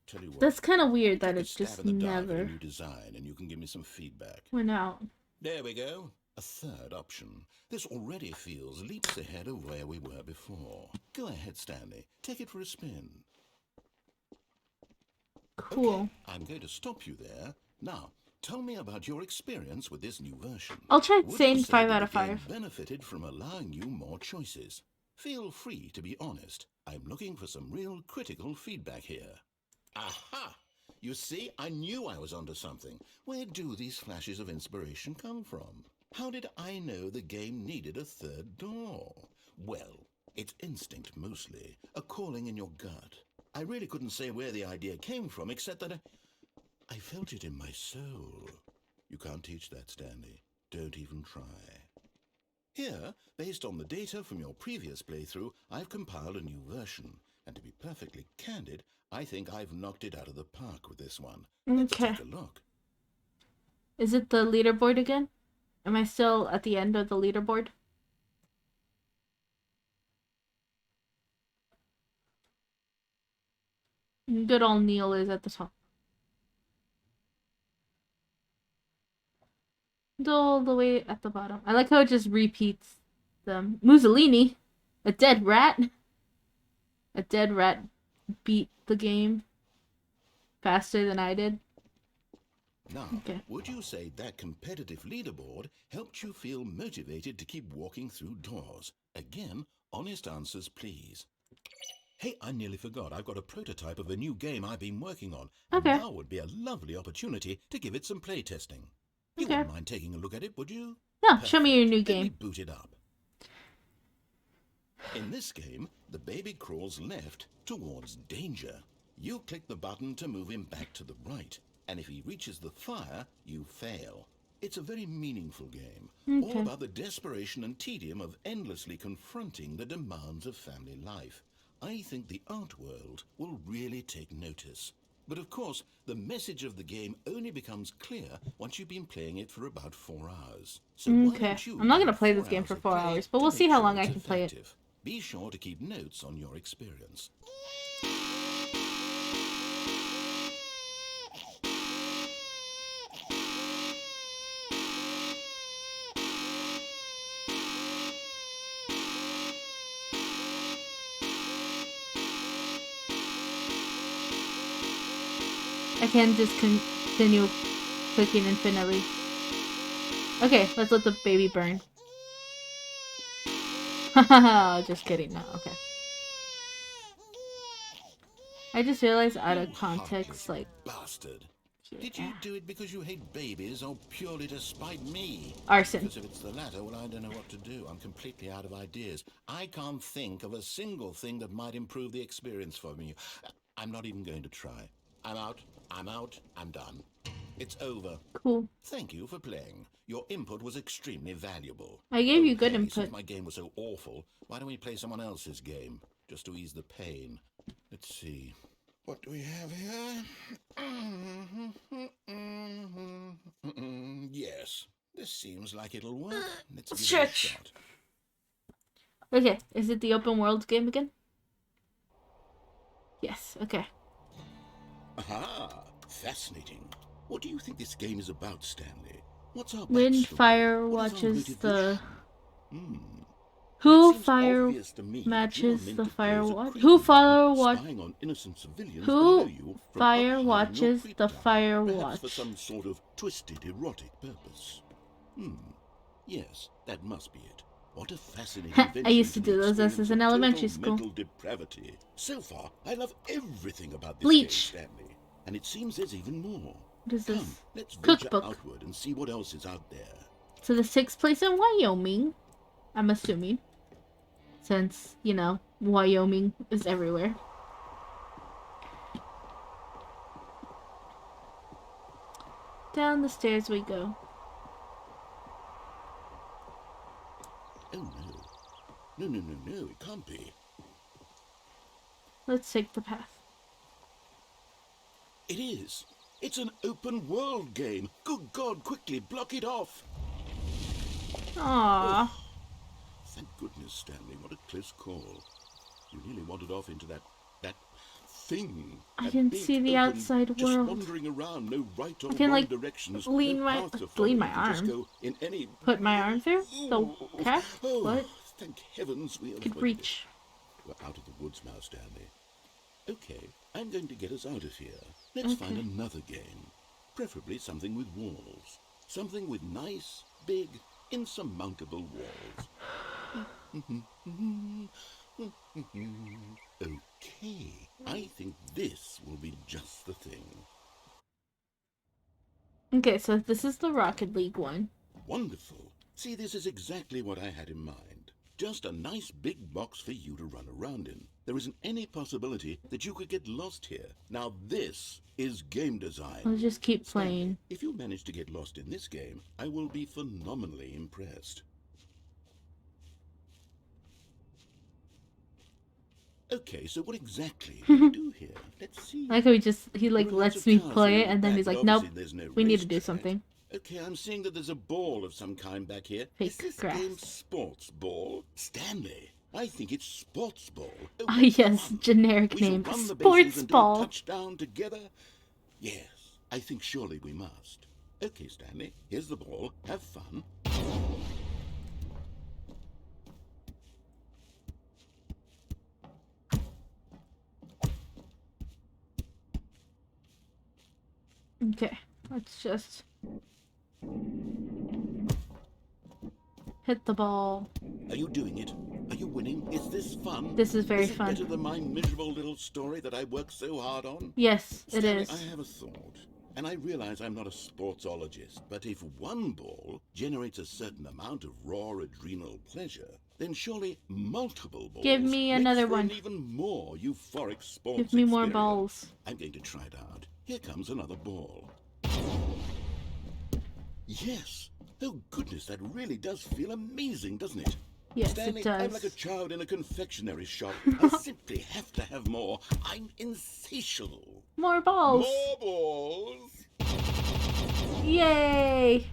tell you what, that's kind of weird that it stab just in the dark at never a new design, and you can give me some feedback. went out. There we go. A third option. This already feels leaps ahead of where we were before. Go ahead, Stanley. Take it for a spin. Cool. Okay, I'm going to stop you there. Now, tell me about your experience with this new version. I'll try Would saying you say 5 that out of the game 5. benefited from allowing you more choices? Feel free to be honest. I'm looking for some real critical feedback here. Aha! You see, I knew I was onto something. Where do these flashes of inspiration come from? How did I know the game needed a third door? Well, it's instinct mostly, a calling in your gut. I really couldn't say where the idea came from, except that I felt it in my soul. You can't teach that, Stanley. Don't even try. Here, based on the data from your previous playthrough, I've compiled a new version. And to be perfectly candid, I think I've knocked it out of the park with this one. Let's take a look. Is it the leaderboard again? Am I still at the end of the leaderboard? Good old Neil is at the top. All the way at the bottom. I like how it just repeats them. Mussolini, a dead rat. A dead rat beat the game faster than I did. Now, would you say that competitive leaderboard helped you feel motivated to keep walking through doors? Again, honest answers, please. Hey, I nearly forgot. I've got a prototype of a new game I've been working on. Okay. Now would be a lovely opportunity to give it some playtesting. You wouldn't mind taking a look at it, would you? No, show me your new game. Let me boot it up. In this game, the baby crawls left towards danger. You click the button to move him back to the right, and if he reaches the fire, you fail. It's a very meaningful game, all about the desperation and tedium of endlessly confronting the demands of family life. I think the art world will really take notice. But of course, the message of the game only becomes clear once you've been playing it for about 4 hours. So why don't you I'm not going to play give this game 4 for 4 hours hours, but we'll see how long I can play it. Be sure to keep notes on your experience. I can just continue cooking infinitely. Okay, let's let the baby burn. Haha, just kidding. No, okay. I just realized out of context, like... Bastard. Yeah. Did you do it because you hate babies or purely to spite me? Arson. Because if it's the latter, well, I don't know what to do. I'm completely out of ideas. I can't think of a single thing that might improve the experience for me. I'm not even going to try. I'm out. I'm done. It's over. Cool. Thank you for playing. Your input was extremely valuable. I gave you good hey, input. Since my game was so awful, why don't we play someone else's game? Just to ease the pain. Let's see. What do we have here? Yes. This seems like it'll work. Let's give it a shot. Okay, is it the open world game again? Yes, okay. Aha! Fascinating. What do you think this game is about, Stanley? What's our Wind, backstory? fire, What watches is the... Who Who fire matches the fire watch? Who fire watch? Who fire watches the fire watch? For some sort of twisted erotic purpose. Yes, that must be it. What a fascinating I used to do those lessons in elementary school. Mental depravity. So far, I love everything about this Bleach. game, Stanley, and it seems there's even more. What is this? Come, let's venture Cookbook. outward and see what else is out there. So the 6th place in Wyoming, I'm assuming. Since, you know, Wyoming is everywhere. Down the stairs we go. Oh no. No, it can't be. Let's take the path. It is. It's an open world game. Good God, quickly block it off. Aww. Oh, thank goodness, Stanley. What a close call. You nearly wandered off into that thing. I can see the outside just world. Wandering around, no right or I can, wrong like, directions, lean no my path to follow. my You can just arm. go in any... Put my arm through the path. Oh, What? thank heavens we Could avoided reach. it. We're out of the woods now, Stanley. Okay, I'm going to get us out of here. Let's find another game. Preferably something with walls. Something with nice, big, insurmountable walls. Okay, I think this will be just the thing. Okay, so this is the Rocket League one. Wonderful. See, this is exactly what I had in mind. Just a nice big box for you to run around in. There isn't any possibility that you could get lost here. Now this is game design. I'll just keep Stanley, playing. if you manage to get lost in this game, I will be phenomenally impressed. Okay, so what exactly do you do here? Let's see. I like how he There are lots lets of me cars play in it, the and then back, he's like, and nope, obviously there's no we need to do racetrack. something. Okay, I'm seeing that there's a ball of some kind back here. Fake Is this grass. game sports ball? Stanley, I think it's sports ball. Oh, Ah, what yes, fun. generic We shall name. run the bases Sports and do a ball. touchdown together? Yes, I think surely we must. Okay, Stanley, here's the ball. Have fun. Okay, let's just hit the ball. Are you doing it? Are you winning? Is this fun? This is very it fun. Better than my miserable little story that I worked so hard on? Yes, it Stanley, is. I have a thought, and I realize I'm not a sportsologist, but if one ball generates a certain amount of raw adrenal pleasure, then surely multiple balls Give me make another for an one. even more euphoric sports Give me more experience. balls. I'm going to try it out. Here comes another ball. Yes. Oh goodness, that really does feel amazing, doesn't it? Yes, Stanley, it does. I'm like a child in a confconfectionery shop. I simply have to have more. I'm insatiable. More balls. More balls. Yay!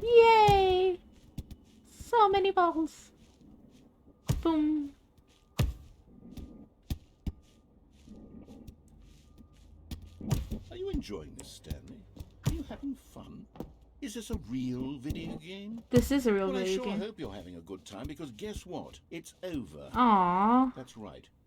Yay! So many balls. Boom. Are you enjoying this, Stanley? Are you having fun? Is this a real video game? This is a real Well, I video sure game. hope you're having a good time, because guess what? It's over. Aww. That's right.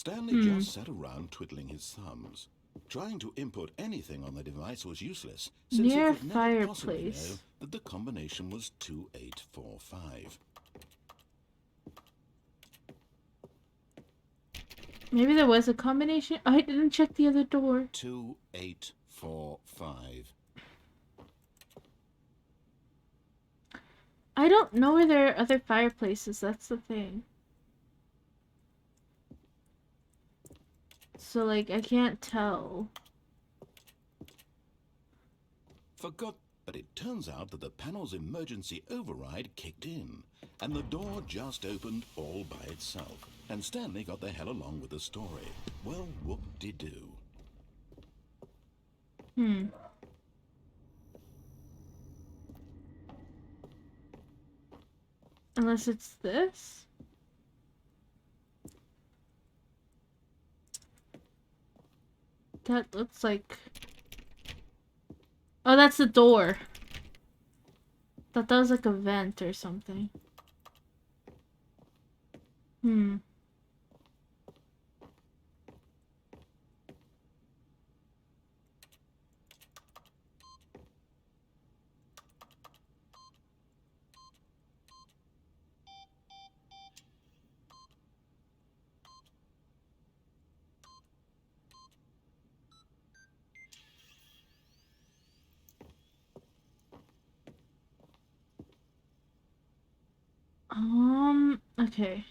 Stanley just sat around twiddling his thumbs. Trying to input anything on the device was useless, since Near he could never possibly know fireplace. that the combination was 2845. Maybe there was a combination. Oh, I didn't check the other door. 2845. I don't know where there are other fireplaces. That's the thing. So, like, I can't tell. Forgot, but it turns out that the panel's emergency override kicked in, and the door just opened all by itself, and Stanley got the hell along with the story. Well, whoop-de-doo. Unless it's this? That looks like... Oh, that's the door. Thought that was like a vent or something. Okay.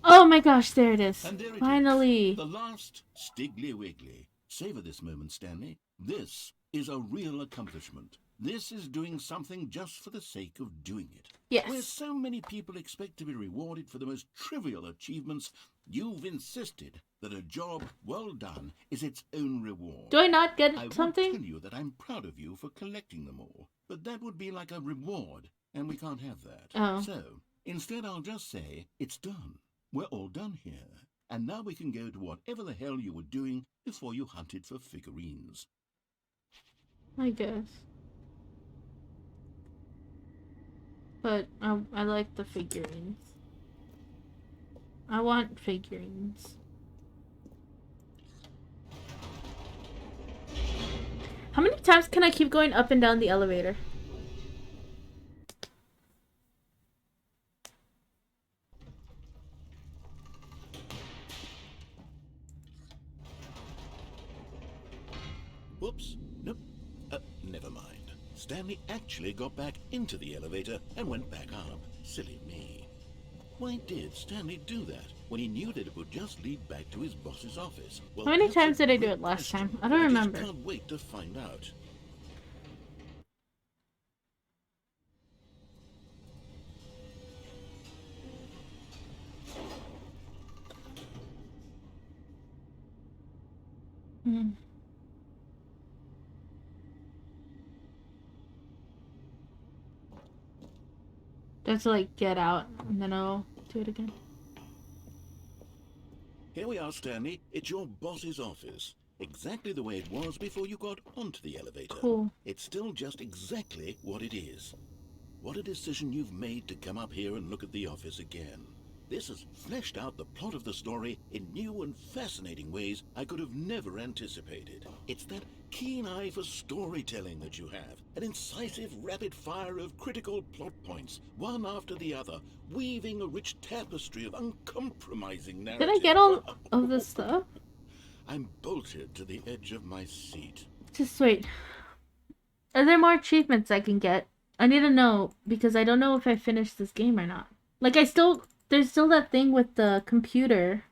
Oh my gosh, there it is. And there it Finally. is, the last Stiggly Wiggly. Savor this moment, Stanley. This is a real accomplishment. This is doing something just for the sake of doing it. Yes. Where so many people expect to be rewarded for the most trivial achievements, you've insisted that a job well done is its own reward. Do I not get I something? would tell you that I'm proud of you for collecting them all, but that would be like a reward, and we can't have that. Oh. So, instead I'll just say, it's done. We're all done here, and now we can go to whatever the hell you were doing before you hunted for figurines. I guess. But I like the figurines. I want figurines. How many times can I keep going up and down the elevator? Whoops. Nope. Never mind. Stanley actually got back into the elevator and went back up. Silly me. Why did Stanley do that when he knew that it would just lead back to his boss's office? Well, how many that's times a did I do great it last question. time? I don't remember. I just can't wait to find out. Just to like get out and then I'll do it again. Here we are, Stanley. It's your boss's office. Exactly the way it was before you got onto the elevator. Cool. It's still just exactly what it is. What a decision you've made to come up here and look at the office again. This has fleshed out the plot of the story in new and fascinating ways I could have never anticipated. It's that keen eye for storytelling that you have, an incisive rapid fire of critical plot points, one after the other, weaving a rich tapestry of uncompromising narrative. Did I get all of this stuff? I'm bolted to the edge of my seat. Just wait. Are there more achievements I can get? I need to know, because I don't know if I finished this game or not. Like, there's still that thing with the computer.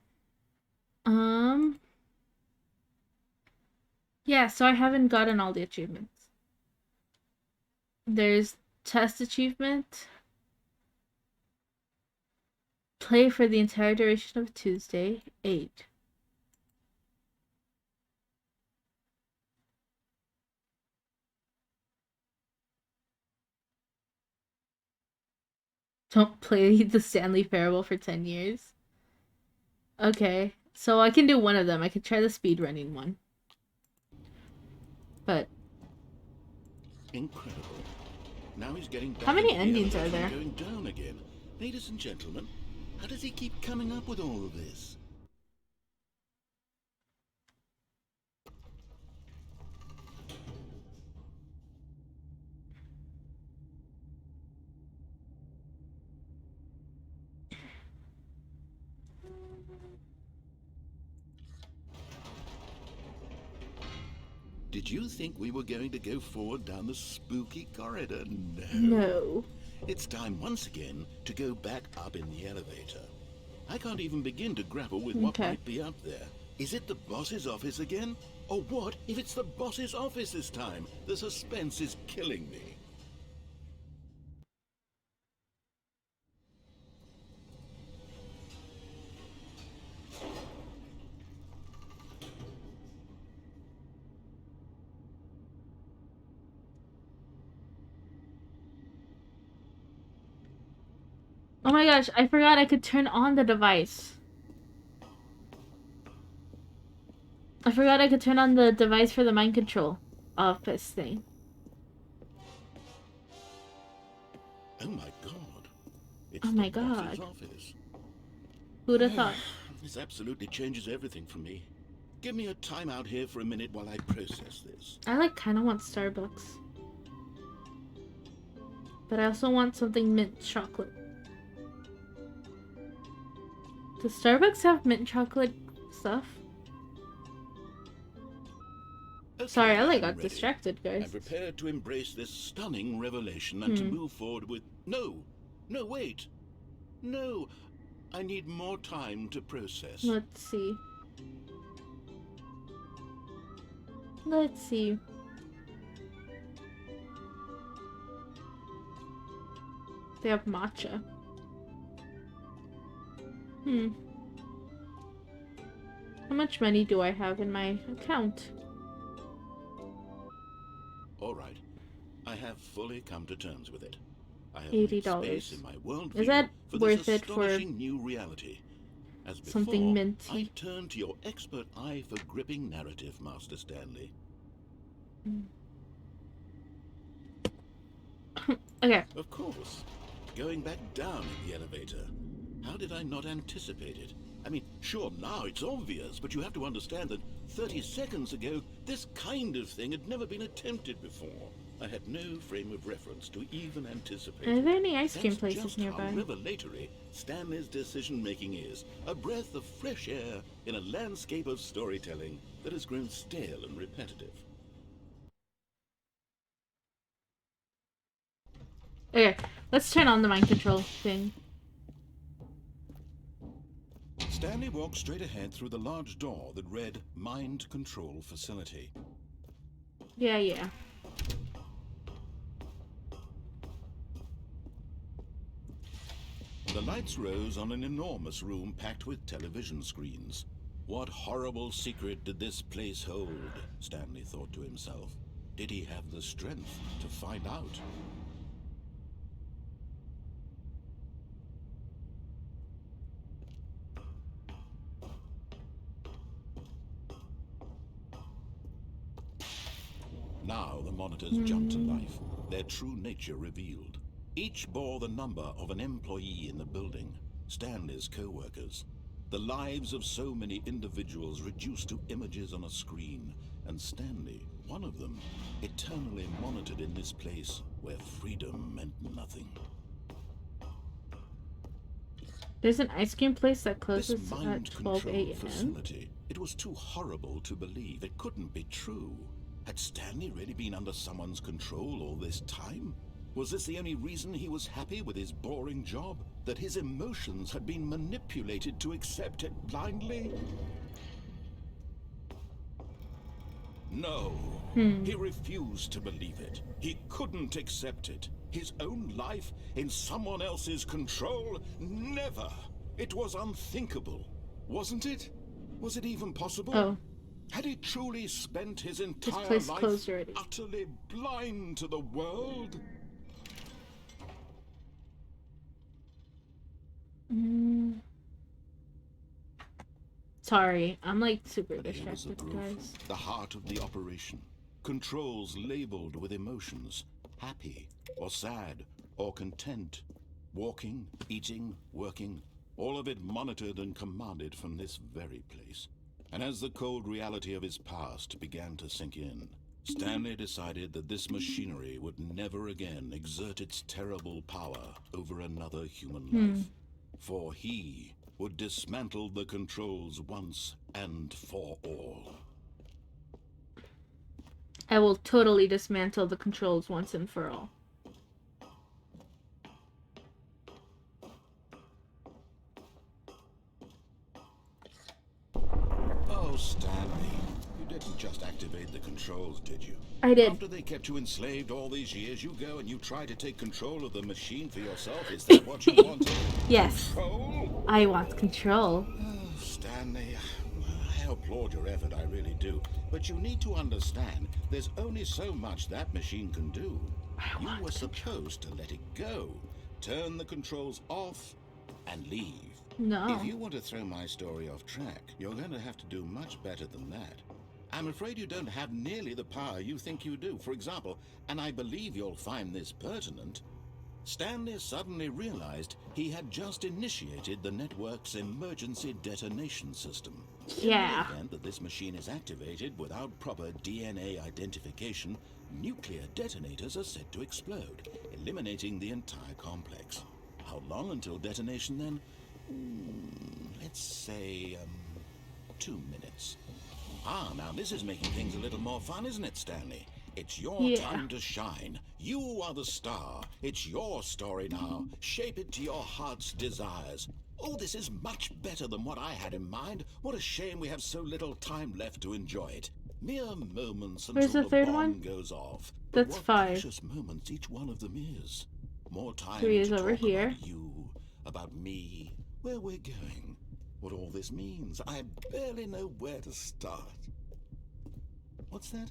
Yeah, so I haven't gotten all the achievements. There's test achievement. Play for the entire duration of Tuesday, 8. Don't play the Stanley Parable for 10 years. Okay, so I can do one of them. I could try the speedrunning one. But... Incredible. Now he's getting back. How many into the endings are elevator there? and going down again. Ladies and gentlemen, how does he keep coming up with all of this? Did you think we were going to go forward down the spooky corridor? No. It's time once again to go back up in the elevator. I can't even begin to grapple with what might be up there. Is it the boss's office again? Or what if it's the boss's office this time? The suspense is killing me. Oh my gosh, I forgot I could turn on the device. I forgot I could turn on the device for the mind control office thing. Oh my god. It's oh my the god. boss's office. Who'd have thought? This absolutely changes everything for me. Give me a time out here for a minute while I process this. I kind of want Starbucks. But I also want something mint chocolate. Does Starbucks have mint chocolate stuff? Okay, Sorry, I I'm got ready. distracted, guys. I'm prepared to embrace this stunning revelation and to move forward with... No, wait. No, I need more time to process. Let's see. Let's see. They have matcha. How much money do I have in my account? All right. I have fully come to terms with it. I have $80. made space in my worldview Is that for worth this it for astonishing new reality. As before, something minty? I turn to your expert eye for gripping narrative, Master Stanley. Okay. Of course. Going back down in the elevator. How did I not anticipate it? I mean, sure, now it's obvious, but you have to understand that 30 seconds ago, this kind of thing had never been attempted before. I had no frame of reference to even anticipate Are it. there any ice cream That's places just nearby? how revelatory Stanley's decision-making is. A breath of fresh air in a landscape of storytelling that has grown stale and repetitive. Okay, let's turn on the mind control thing. Stanley walked straight ahead through the large door that read Mind Control Facility. Yeah. The lights rose on an enormous room packed with television screens. What horrible secret did this place hold? Stanley thought to himself. Did he have the strength to find out? Now the monitors jumped to life, their true nature revealed. Each bore the number of an employee in the building, Stanley's co-workers. The lives of so many individuals reduced to images on a screen, and Stanley, one of them, eternally monitored in this place where freedom meant nothing. There's an ice cream place that This closes at mind 12 control a.m. facility, it was too horrible to believe. It couldn't be true. Had Stanley really been under someone's control all this time? Was this the only reason he was happy with his boring job? That his emotions had been manipulated to accept it blindly? No. He refused to believe it. He couldn't accept it. His own life in someone else's control? Never. It was unthinkable. Wasn't it? Was it even possible? Oh. Had he truly spent his This entire place life closed already. utterly blind to the world? Sorry, I'm super But here was the distracted, proof. guys. The heart of the operation. Controls labeled with emotions. happy, or sad, or content. Walking, eating, working, all of it monitored and commanded from this very place. And as the cold reality of his past began to sink in, Stanley decided that this machinery would never again exert its terrible power over another human life. For he would dismantle the controls once and for all. I will totally dismantle the controls once and for all. Oh, Stanley, you didn't just activate the controls, did you? I did. After they kept you enslaved all these years, you go and you try to take control of the machine for yourself? Is that what you wanted? Yes. Control? I want control. Oh, Stanley, I applaud your effort, I really do. But you need to understand, there's only so much that machine can do. You were supposed to let it go, turn the controls off, and leave. No. If you want to throw my story off track, you're going to have to do much better than that. I'm afraid you don't have nearly the power you think you do. For example, and I believe you'll find this pertinent, Stanley suddenly realized he had just initiated the network's emergency detonation system. Yeah. In the event that this machine is activated without proper DNA identification, nuclear detonators are set to explode, eliminating the entire complex. How long until detonation then? Let's say, 2 minutes. Ah, now this is making things a little more fun, isn't it, Stanley? It's your time to shine. You are the star. It's your story now. Shape it to your heart's desires. Oh, this is much better than what I had in mind. What a shame we have so little time left to enjoy it. Mere moments Where's until the third bomb one? goes off. That's what 5. precious moments each one of them is. More time 3 is to over talk here. about you, about me, where we're going, what all this means. I barely know where to start. What's that?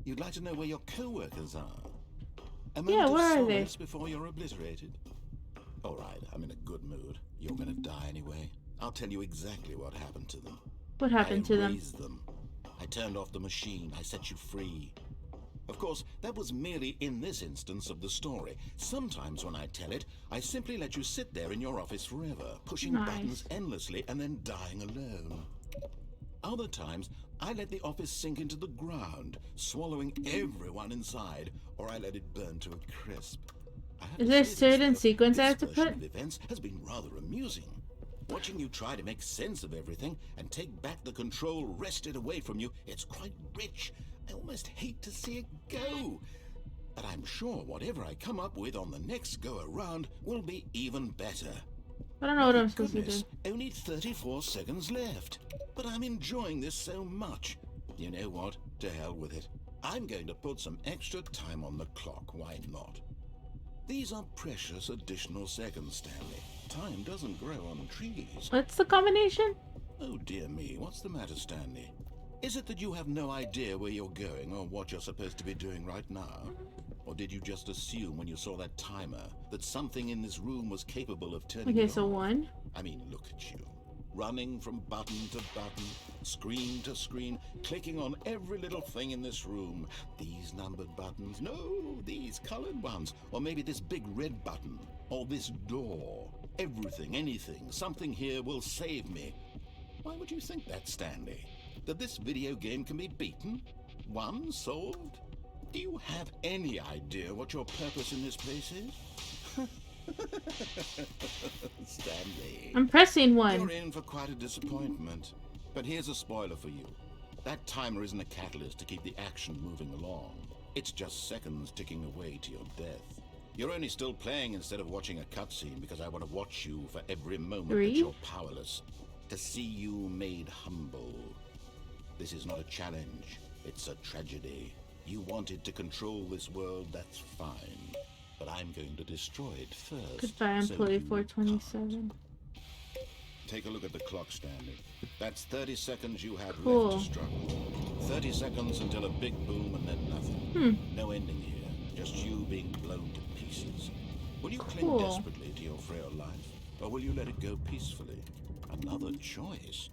You'd like to know where your co-workers are? A moment where of are they? solace before you're obliterated. All right, I'm in a good mood. You're gonna die anyway. I'll tell you exactly what happened to them. What happened to them? I erased them. I turned off the machine. I set you free. Of course, that was merely in this instance of the story. Sometimes when I tell it, I simply let you sit there in your office forever, pushing buttons endlessly and then dying alone. Other times, I let the office sink into the ground, swallowing everyone inside, or I let it burn to a crisp. Is there a certain sequence I have to this version put? of events has been rather amusing. Watching you try to make sense of everything and take back the control wrested away from you, it's quite rich. I almost hate to see it go. But I'm sure whatever I come up with on the next go-around will be even better. I don't know what I'm supposed to do. Only 34 seconds left. But I'm enjoying this so much. You know what? To hell with it. I'm going to put some extra time on the clock. Why not? These are precious additional seconds, Stanley. Time doesn't grow on trees. What's the combination? Oh dear me, what's the matter, Stanley? Is it that you have no idea where you're going or what you're supposed to be doing right now? Or did you just assume when you saw that timer that something in this room was capable of turning Okay, it so on? 1. I mean, look at you. Running from button to button, screen to screen, clicking on every little thing in this room. These numbered buttons, no, these colored ones. Or maybe this big red button, or this door. Everything, anything, something here will save me. Why would you think that, Stanley? That this video game can be beaten? Won? Solved? Do you have any idea what your purpose in this place is? Stanley. I'm pressing 1. You're in for quite a disappointment. But here's a spoiler for you. That timer isn't a catalyst to keep the action moving along. It's just seconds ticking away to your death. You're only still playing instead of watching a cutscene because I want to watch you for every moment 3? that you're powerless. To see you made humble. This is not a challenge. It's a tragedy. You wanted to control this world, that's fine. But I'm going to destroy it first. Goodbye, so employee you 427. can't. Take a look at the clock, Stanley. That's 30 seconds you have Cool. left to struggle. 30 seconds until a big boom and then nothing. No ending here. Just you being blown to pieces. Will you cling desperately to your frail life? Or will you let it go peacefully? Another choice.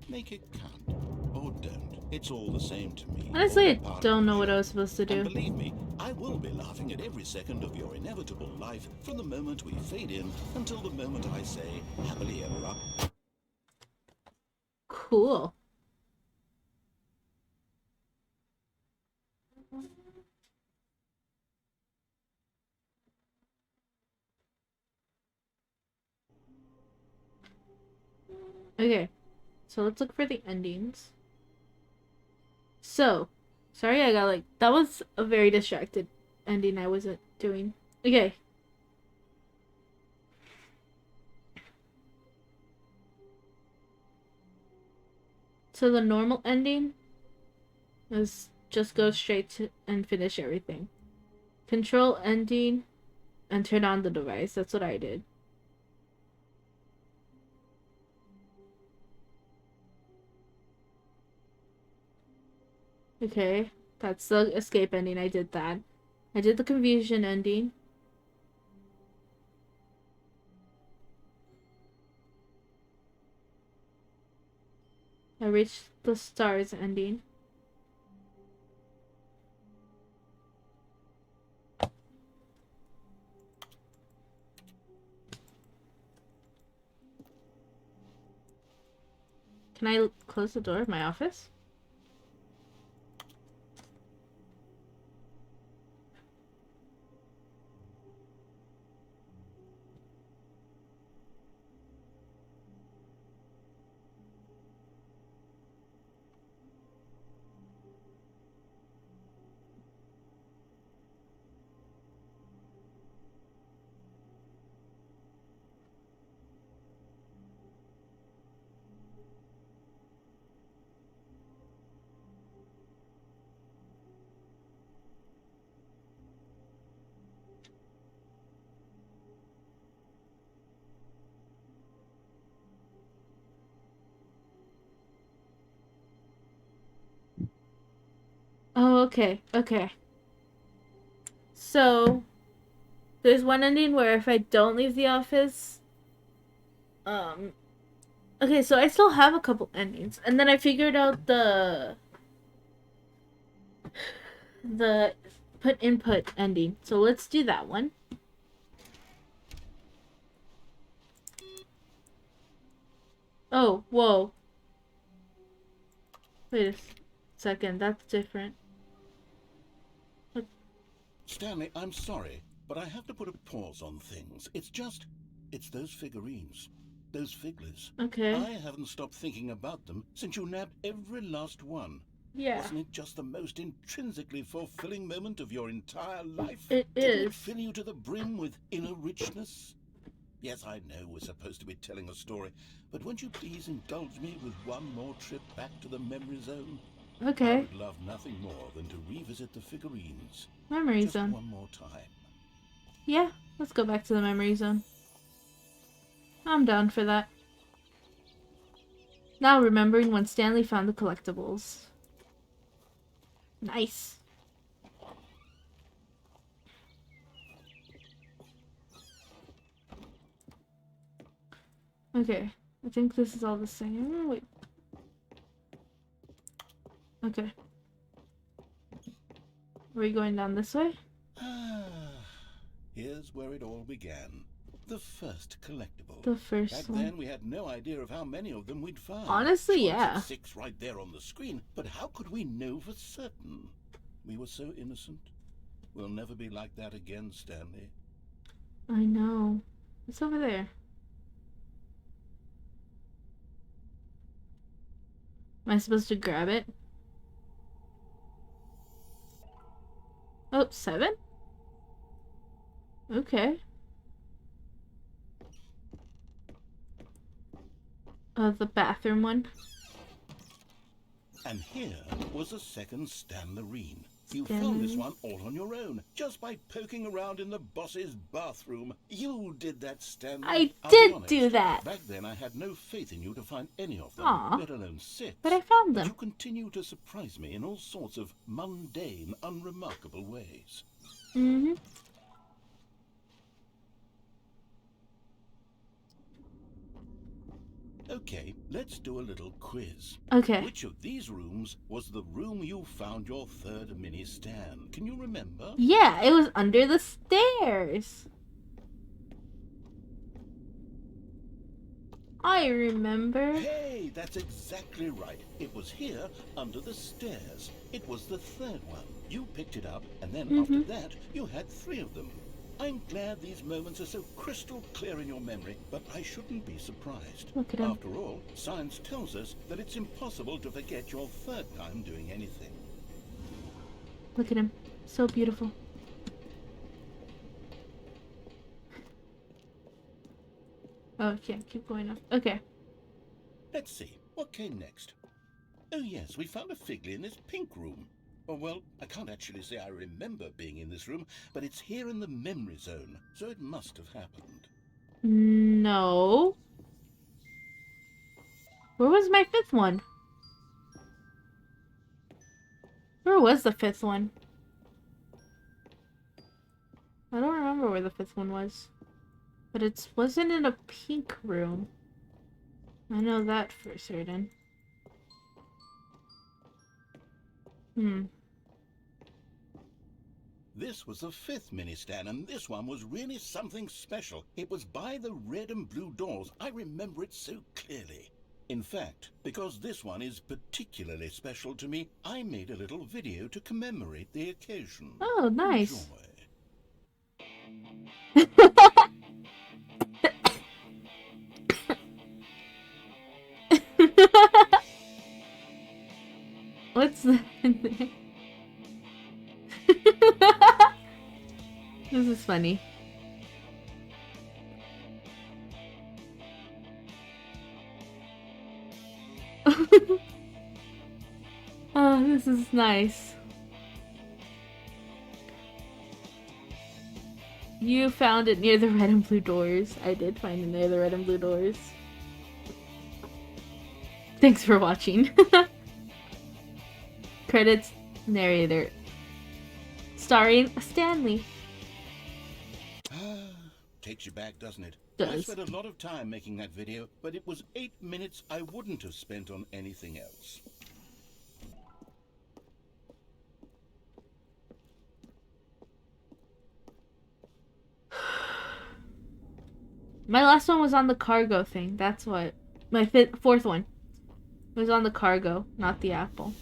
Make it count. Or don't. It's all the same to me. Honestly, All I part don't of know the what I show. was supposed to And do. believe me, I will be laughing laughing at every second of your inevitable life from the moment we fade in until the moment I say happily ever after. Cool. Okay, so let's look for the endings. So, sorry I got like, that was a very distracted ending I wasn't doing. Okay. So the normal ending is just go straight to and finish everything. Control ending and turn on the device. That's what I did. Okay, that's the escape ending. I did that. I did the confusion ending. I reached the stars ending. Can I close the door of my office? Oh, okay, okay. So, there's one ending where if I don't leave the office, okay, so I still have a couple endings, and then I figured out the put input ending. So let's do that one. Oh, whoa. Wait a second, that's different. What? Stanley, I'm sorry, but I have to put a pause on things. It's those figurines. Those figglers. Okay. I haven't stopped thinking about them since you nabbed every last one. Yeah. Wasn't it just the most intrinsically fulfilling moment of your entire life? It Didn't it is. fill you to the brim with inner richness? Yes, I know we're supposed to be telling a story, but won't you please indulge me with one more trip back to the memory zone? Okay. I would love nothing more than to revisit the figurines. Memory Just zone. one more time. Yeah, let's go back to the memory zone. I'm down for that. Now remembering when Stanley found the collectibles. Nice. Okay, I think this is all the same. Wait. Okay. Are we going down this way? Here's where it all began. The first collectible. The first Back one. then, we had no idea of how many of them we'd find. Honestly, Sure, it yeah. said 6 right there on the screen, but how could we know for certain? We were so innocent. We'll never be like that again, Stanley. I know. It's over there. Am I supposed to grab it? Oh, 7? Okay. The bathroom one. And here was a second Stanlerine. You found this one all on your own, just by poking around in the boss's bathroom. You did that, Stanley. I I'll be did honest, do that! Back then, I had no faith in you to find any of them, Aw. let alone 6. But I found But them. you continue to surprise me in all sorts of mundane, unremarkable ways. Mm-hmm. Okay, let's do a little quiz. Okay. Which of these rooms was the room you found your third mini Stan? Can you remember? Yeah, it was under the stairs. I remember. Hey, that's exactly right. It was here, under the stairs. It was the third one. You picked it up, and then after that, you had 3 of them. I'm glad these moments are so crystal clear in your memory, but I shouldn't be surprised. Look at him. After all, science tells us that it's impossible to forget your third time doing anything. Look at him. So beautiful. Oh, I can't keep going up. Okay. Let's see, what came next? Oh yes, we found a Figley in this pink room. Oh, well, I can't actually say I remember being in this room, but it's here in the memory zone, so it must have happened. No. Where was my 5th one? Where was the 5th one? I don't remember where the 5th one was. But it wasn't in a pink room. I know that for certain. This was the 5th mini Stan, and this one was really something special. It was by the red and blue doors. I remember it so clearly. In fact, because this one is particularly special to me, I made a little video to commemorate the occasion. Oh, nice. Enjoy. What's that in there? This is funny. Oh, this is nice. You found it near the red and blue doors. I did find it near the red and blue doors. Thanks for watching. Credits, narrator. Starring Stanley. Takes you back, doesn't it? Does. I spent a lot of time making that video, but it was 8 minutes I wouldn't have spent on anything else. My last one was on the cargo thing. That's what. My 4th one was on the cargo, not the apple.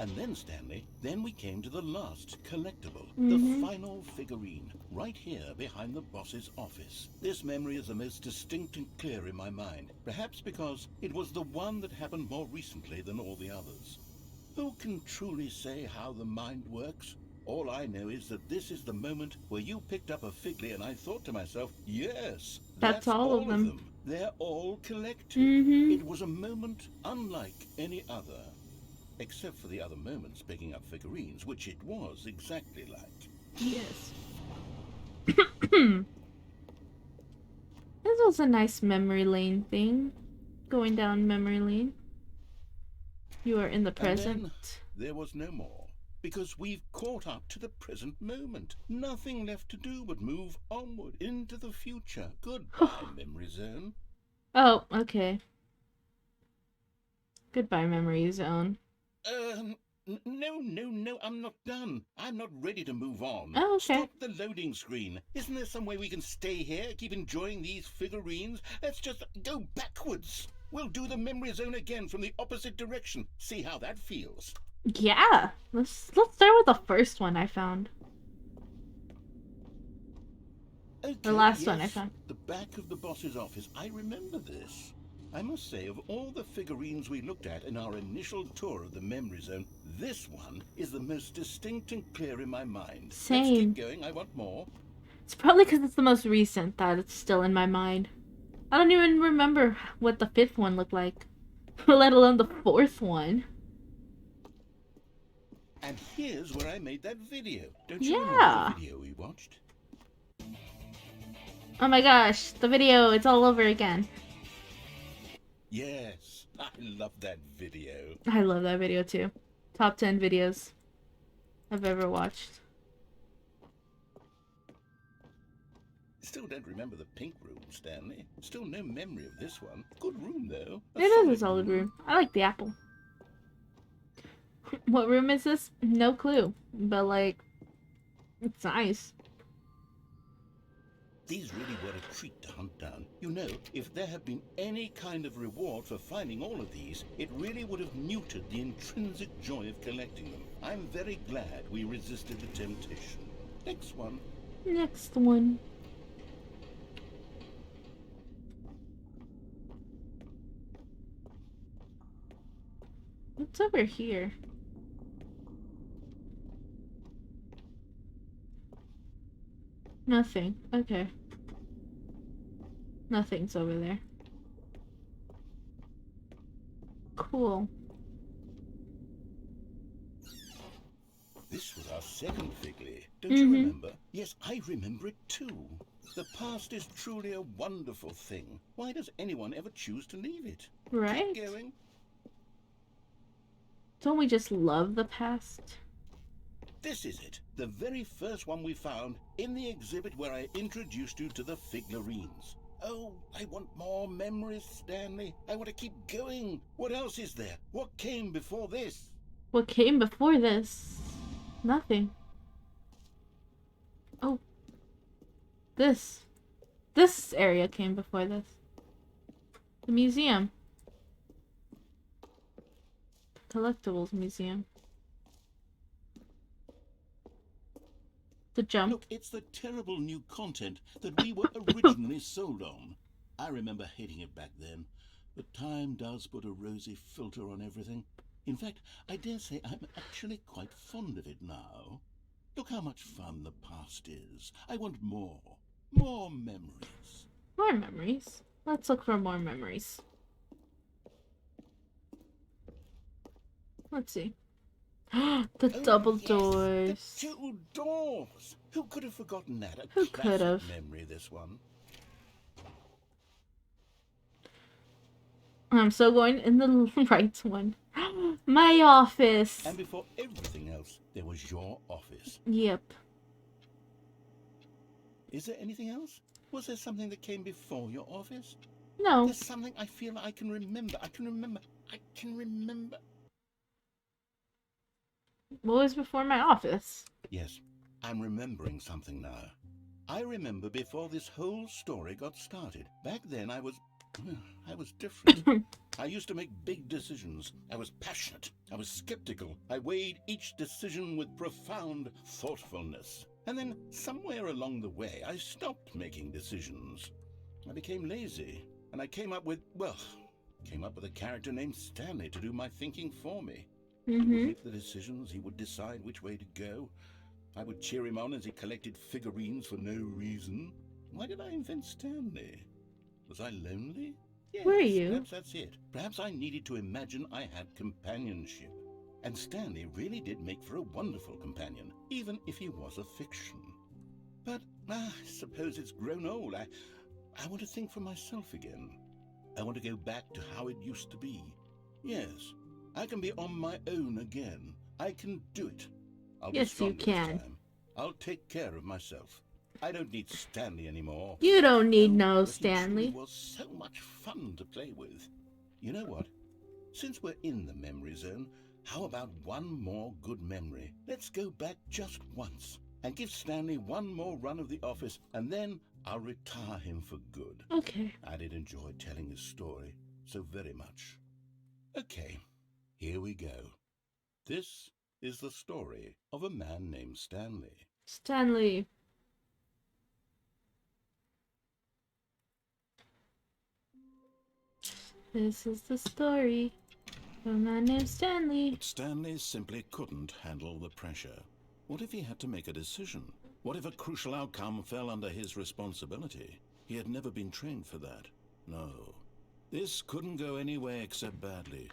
And then, Stanley, then we came to the last collectible, the final figurine, right here behind the boss's office. This memory is the most distinct and clear in my mind, perhaps because it was the one that happened more recently than all the others. Who can truly say how the mind works? All I know is that this is the moment where you picked up a Figley and I thought to myself, yes, That's all of them. They're all collected. It was a moment unlike any other. Except for the other moments picking up figurines, which it was exactly like. Yes. This was a nice memory lane thing. Going down memory lane. You are in the present. And then there was no more. Because we've caught up to the present moment. Nothing left to do but move onward into the future. Goodbye, memory zone. Oh, okay. Goodbye, memory zone. No, I'm not done. I'm not ready to move on. Oh, okay. Stop the loading screen. Isn't there some way we can stay here, keep enjoying these figurines? Let's just go backwards. We'll do the memory zone again from the opposite direction. See how that feels. Yeah. Let's start with the first one I found. Okay, The last one I found. The back of the boss's office. I remember this. I must say, of all the figurines we looked at in our initial tour of the memory zone, this one is the most distinct and clear in my mind. Same. Let's keep going. I want more. It's probably because it's the most recent that it's still in my mind. I don't even remember what the 5th one looked like, let alone the 4th one. And here's where I made that video. Don't you Yeah. remember the video we watched? Oh my gosh, the video, it's all over again. Yes, I love that video. I love that video too. Top 10 videos I've ever watched. Still don't remember the pink room, Stanley. Still no memory of this one. Good room, though. It is a solid room. I like the apple. What room is this? No clue. But, like, it's nice. These really were a treat to hunt down. You know, if there had been any kind of reward for finding all of these, it really would have muted the intrinsic joy of collecting them. I'm very glad we resisted the temptation. Next one. Next one. What's over here? Nothing. Okay. Nothing's over there. Cool. This was our second Figley. Don't you remember? Yes, I remember it too. The past is truly a wonderful thing. Why does anyone ever choose to leave it? Right? Keep going. Don't we just love the past? This is it. The very first one we found in the exhibit where I introduced you to the figlarines. Oh, I want more memories, Stanley. I want to keep going. What else is there? What came before this? What came before this? Nothing. Oh. This area came before this. The museum. Collectibles museum. The jump. Look, it's the terrible new content that we were originally sold on. I remember hating it back then, but time does put a rosy filter on everything. In fact, I dare say I'm actually quite fond of it now. Look how much fun the past is. I want more. More memories. More memories. Let's look for more memories. Let's see. The double doors. The two doors. Who could have forgotten that? Who could have? Memory, this one. I'm still going in the right one. My office. And before everything else, there was your office. Yep. Is there anything else? Was there something that came before your office? No. There's something I feel I can remember. I can remember. What was before my office? Yes, I'm remembering something now. I remember before this whole story got started. Back then I was different. I used to make big decisions. I was passionate. I was skeptical. I weighed each decision with profound thoughtfulness. And then somewhere along the way, I stopped making decisions. I became lazy, and I came up with a character named Stanley to do my thinking for me. He would make the decisions, he would decide which way to go. I would cheer him on as he collected figurines for no reason. Why did I invent Stanley? Was I lonely? Yes, were you? Perhaps that's it. Perhaps I needed to imagine I had companionship. And Stanley really did make for a wonderful companion, even if he was a fiction. But I suppose it's grown old. I want to think for myself again. I want to go back to how it used to be. Yes, I can be on my own again. I can do it. I'll be Yes, you stronger can. this time. I'll take care of myself. I don't need Stanley anymore. You don't need no But he truly Stanley. was so much fun to play with. You know what? Since we're in the memory zone, how about one more good memory? Let's go back just once and give Stanley one more run of the office, and then I'll retire him for good. Okay. I did enjoy telling his story so very much. Okay, here we go. This is the story of a man named Stanley. Stanley. This is the story of a man named Stanley. But Stanley simply couldn't handle the pressure. What if he had to make a decision? What if a crucial outcome fell under his responsibility? He had never been trained for that. No. This couldn't go any way except badly.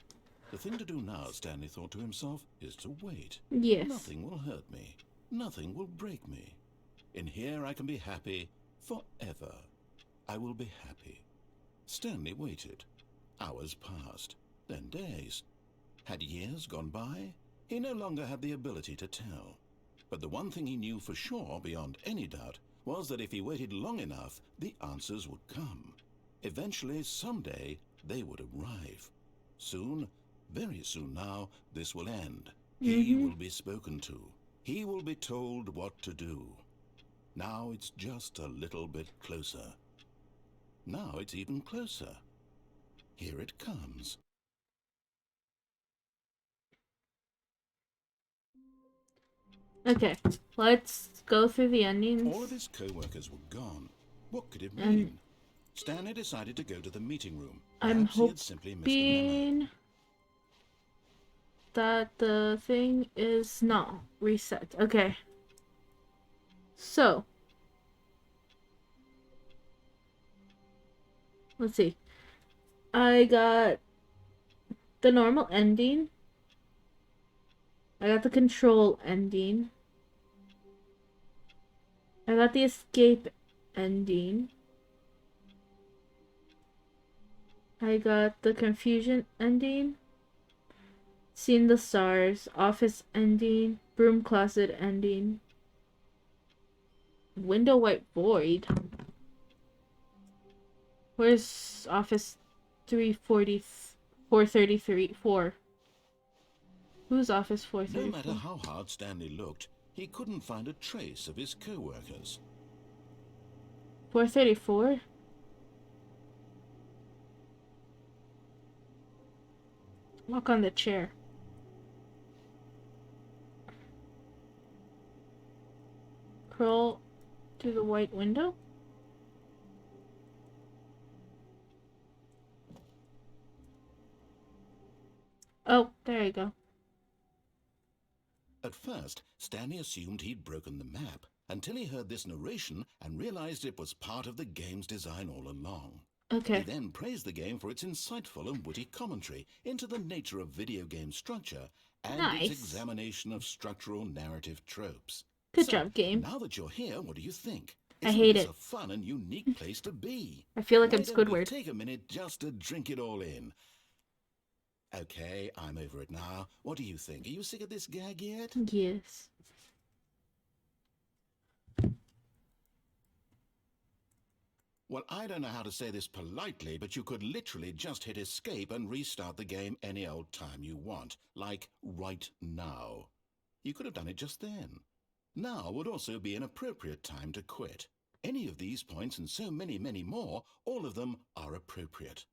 The thing to do now, Stanley thought to himself, is to wait. Yes. Nothing will hurt me. Nothing will break me. In here I can be happy forever. I will be happy. Stanley waited. Hours passed, then days. Had years gone by? He no longer had the ability to tell. But the one thing he knew for sure, beyond any doubt, was that if he waited long enough, the answers would come. Eventually, someday, they would arrive. Soon, very soon now, this will end. He will be spoken to. He will be told what to do. Now it's just a little bit closer. Now it's even closer. Here it comes. Okay, let's go through the endings. All of his co-workers were gone. What could it mean? Stanley decided to go to the meeting room. I'm Perhaps he had simply missed a memo. hoping that the thing is not reset. Okay. So, let's see. I got the normal ending. I got the control ending. I got the escape ending. I got the confusion ending. Seen the stars. Office ending. Broom closet ending. Window white void. Where's office 433? 4. Who's office 434? No matter how hard Stanley looked, he couldn't find a trace of his co-workers. 434? Walk on the chair. Crawl through the white window? Oh, there you go. At first, Stanley assumed he'd broken the map, until he heard this narration and realized it was part of the game's design all along. Okay. He then praised the game for its insightful and witty commentary into the nature of video game structure and Nice. its examination of structural narrative tropes. Good job, game. Now that you're here, what do you think? I hate this it. a fun and unique place to be? I feel like Why I'm don't we Squidward. take a minute just to drink it all in? Okay, I'm over it now. What do you think? Are you sick of this gag yet? Yes. Well, I don't know how to say this politely, but you could literally just hit escape and restart the game any old time you want, like right now. You could have done it just then. Now would also be an appropriate time to quit. Any of these points and so many, many more, all of them are appropriate.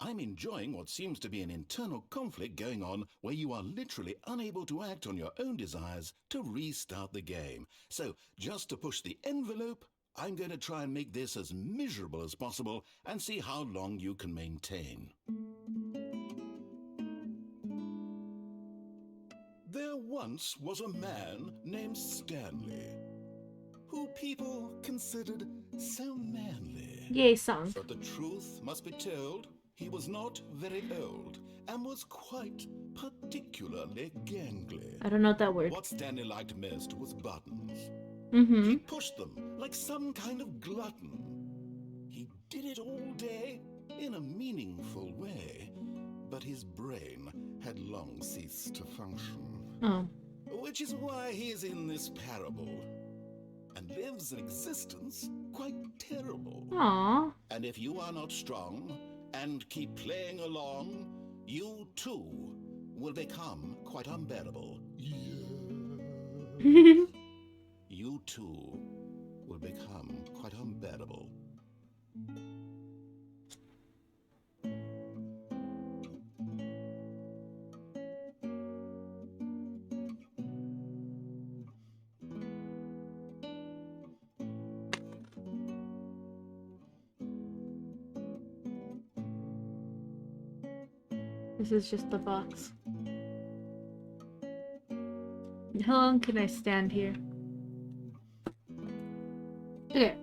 I'm enjoying what seems to be an internal conflict going on where you are literally unable to act on your own desires to restart the game. So, just to push the envelope, I'm going to try and make this as miserable as possible and see how long you can maintain. There once was a man named Stanley, who people considered so manly. Yay, song. But the truth must be told, he was not very old and was quite particularly gangly. I don't know that word. What Stanley liked most was buttons. Mm-hmm. He pushed them like some kind of glutton. He did it all day in a meaningful way, but his brain had long ceased to function. Oh. Which is why he is in this parable and lives an existence quite terrible. Aww. And if you are not strong and keep playing along, you too will become quite unbearable. You too will become quite unbearable. This is just the box. How long can I stand here? Okay.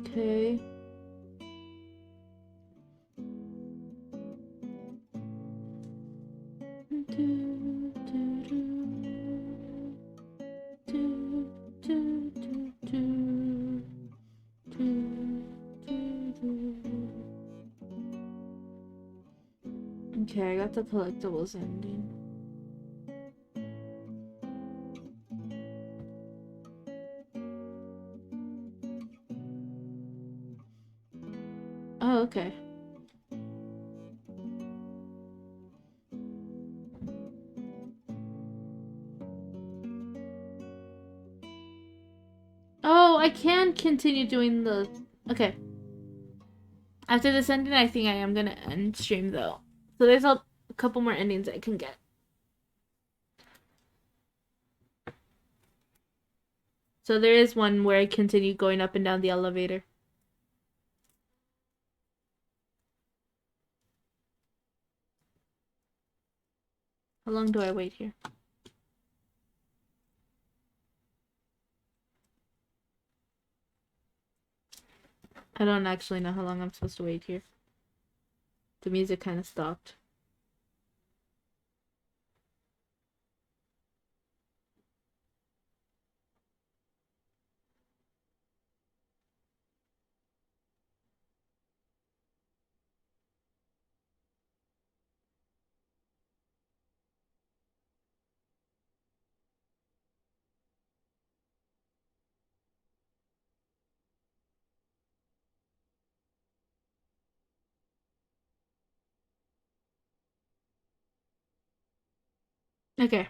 Okay. Okay, I got the collectibles ending. Oh, okay. Oh, I can continue doing the... Okay. After this ending, I think I am gonna end stream, though. So there's a couple more endings I can get. So there is one where I continue going up and down the elevator. How long do I wait here? I don't actually know how long I'm supposed to wait here. The music kind of stopped. Okay.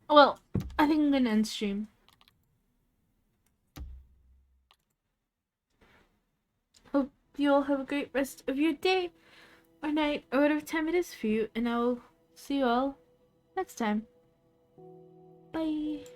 Well, I think I'm gonna end stream. Hope you all have a great rest of your day or night or whatever time it is for you, and I will see you all next time. Bye.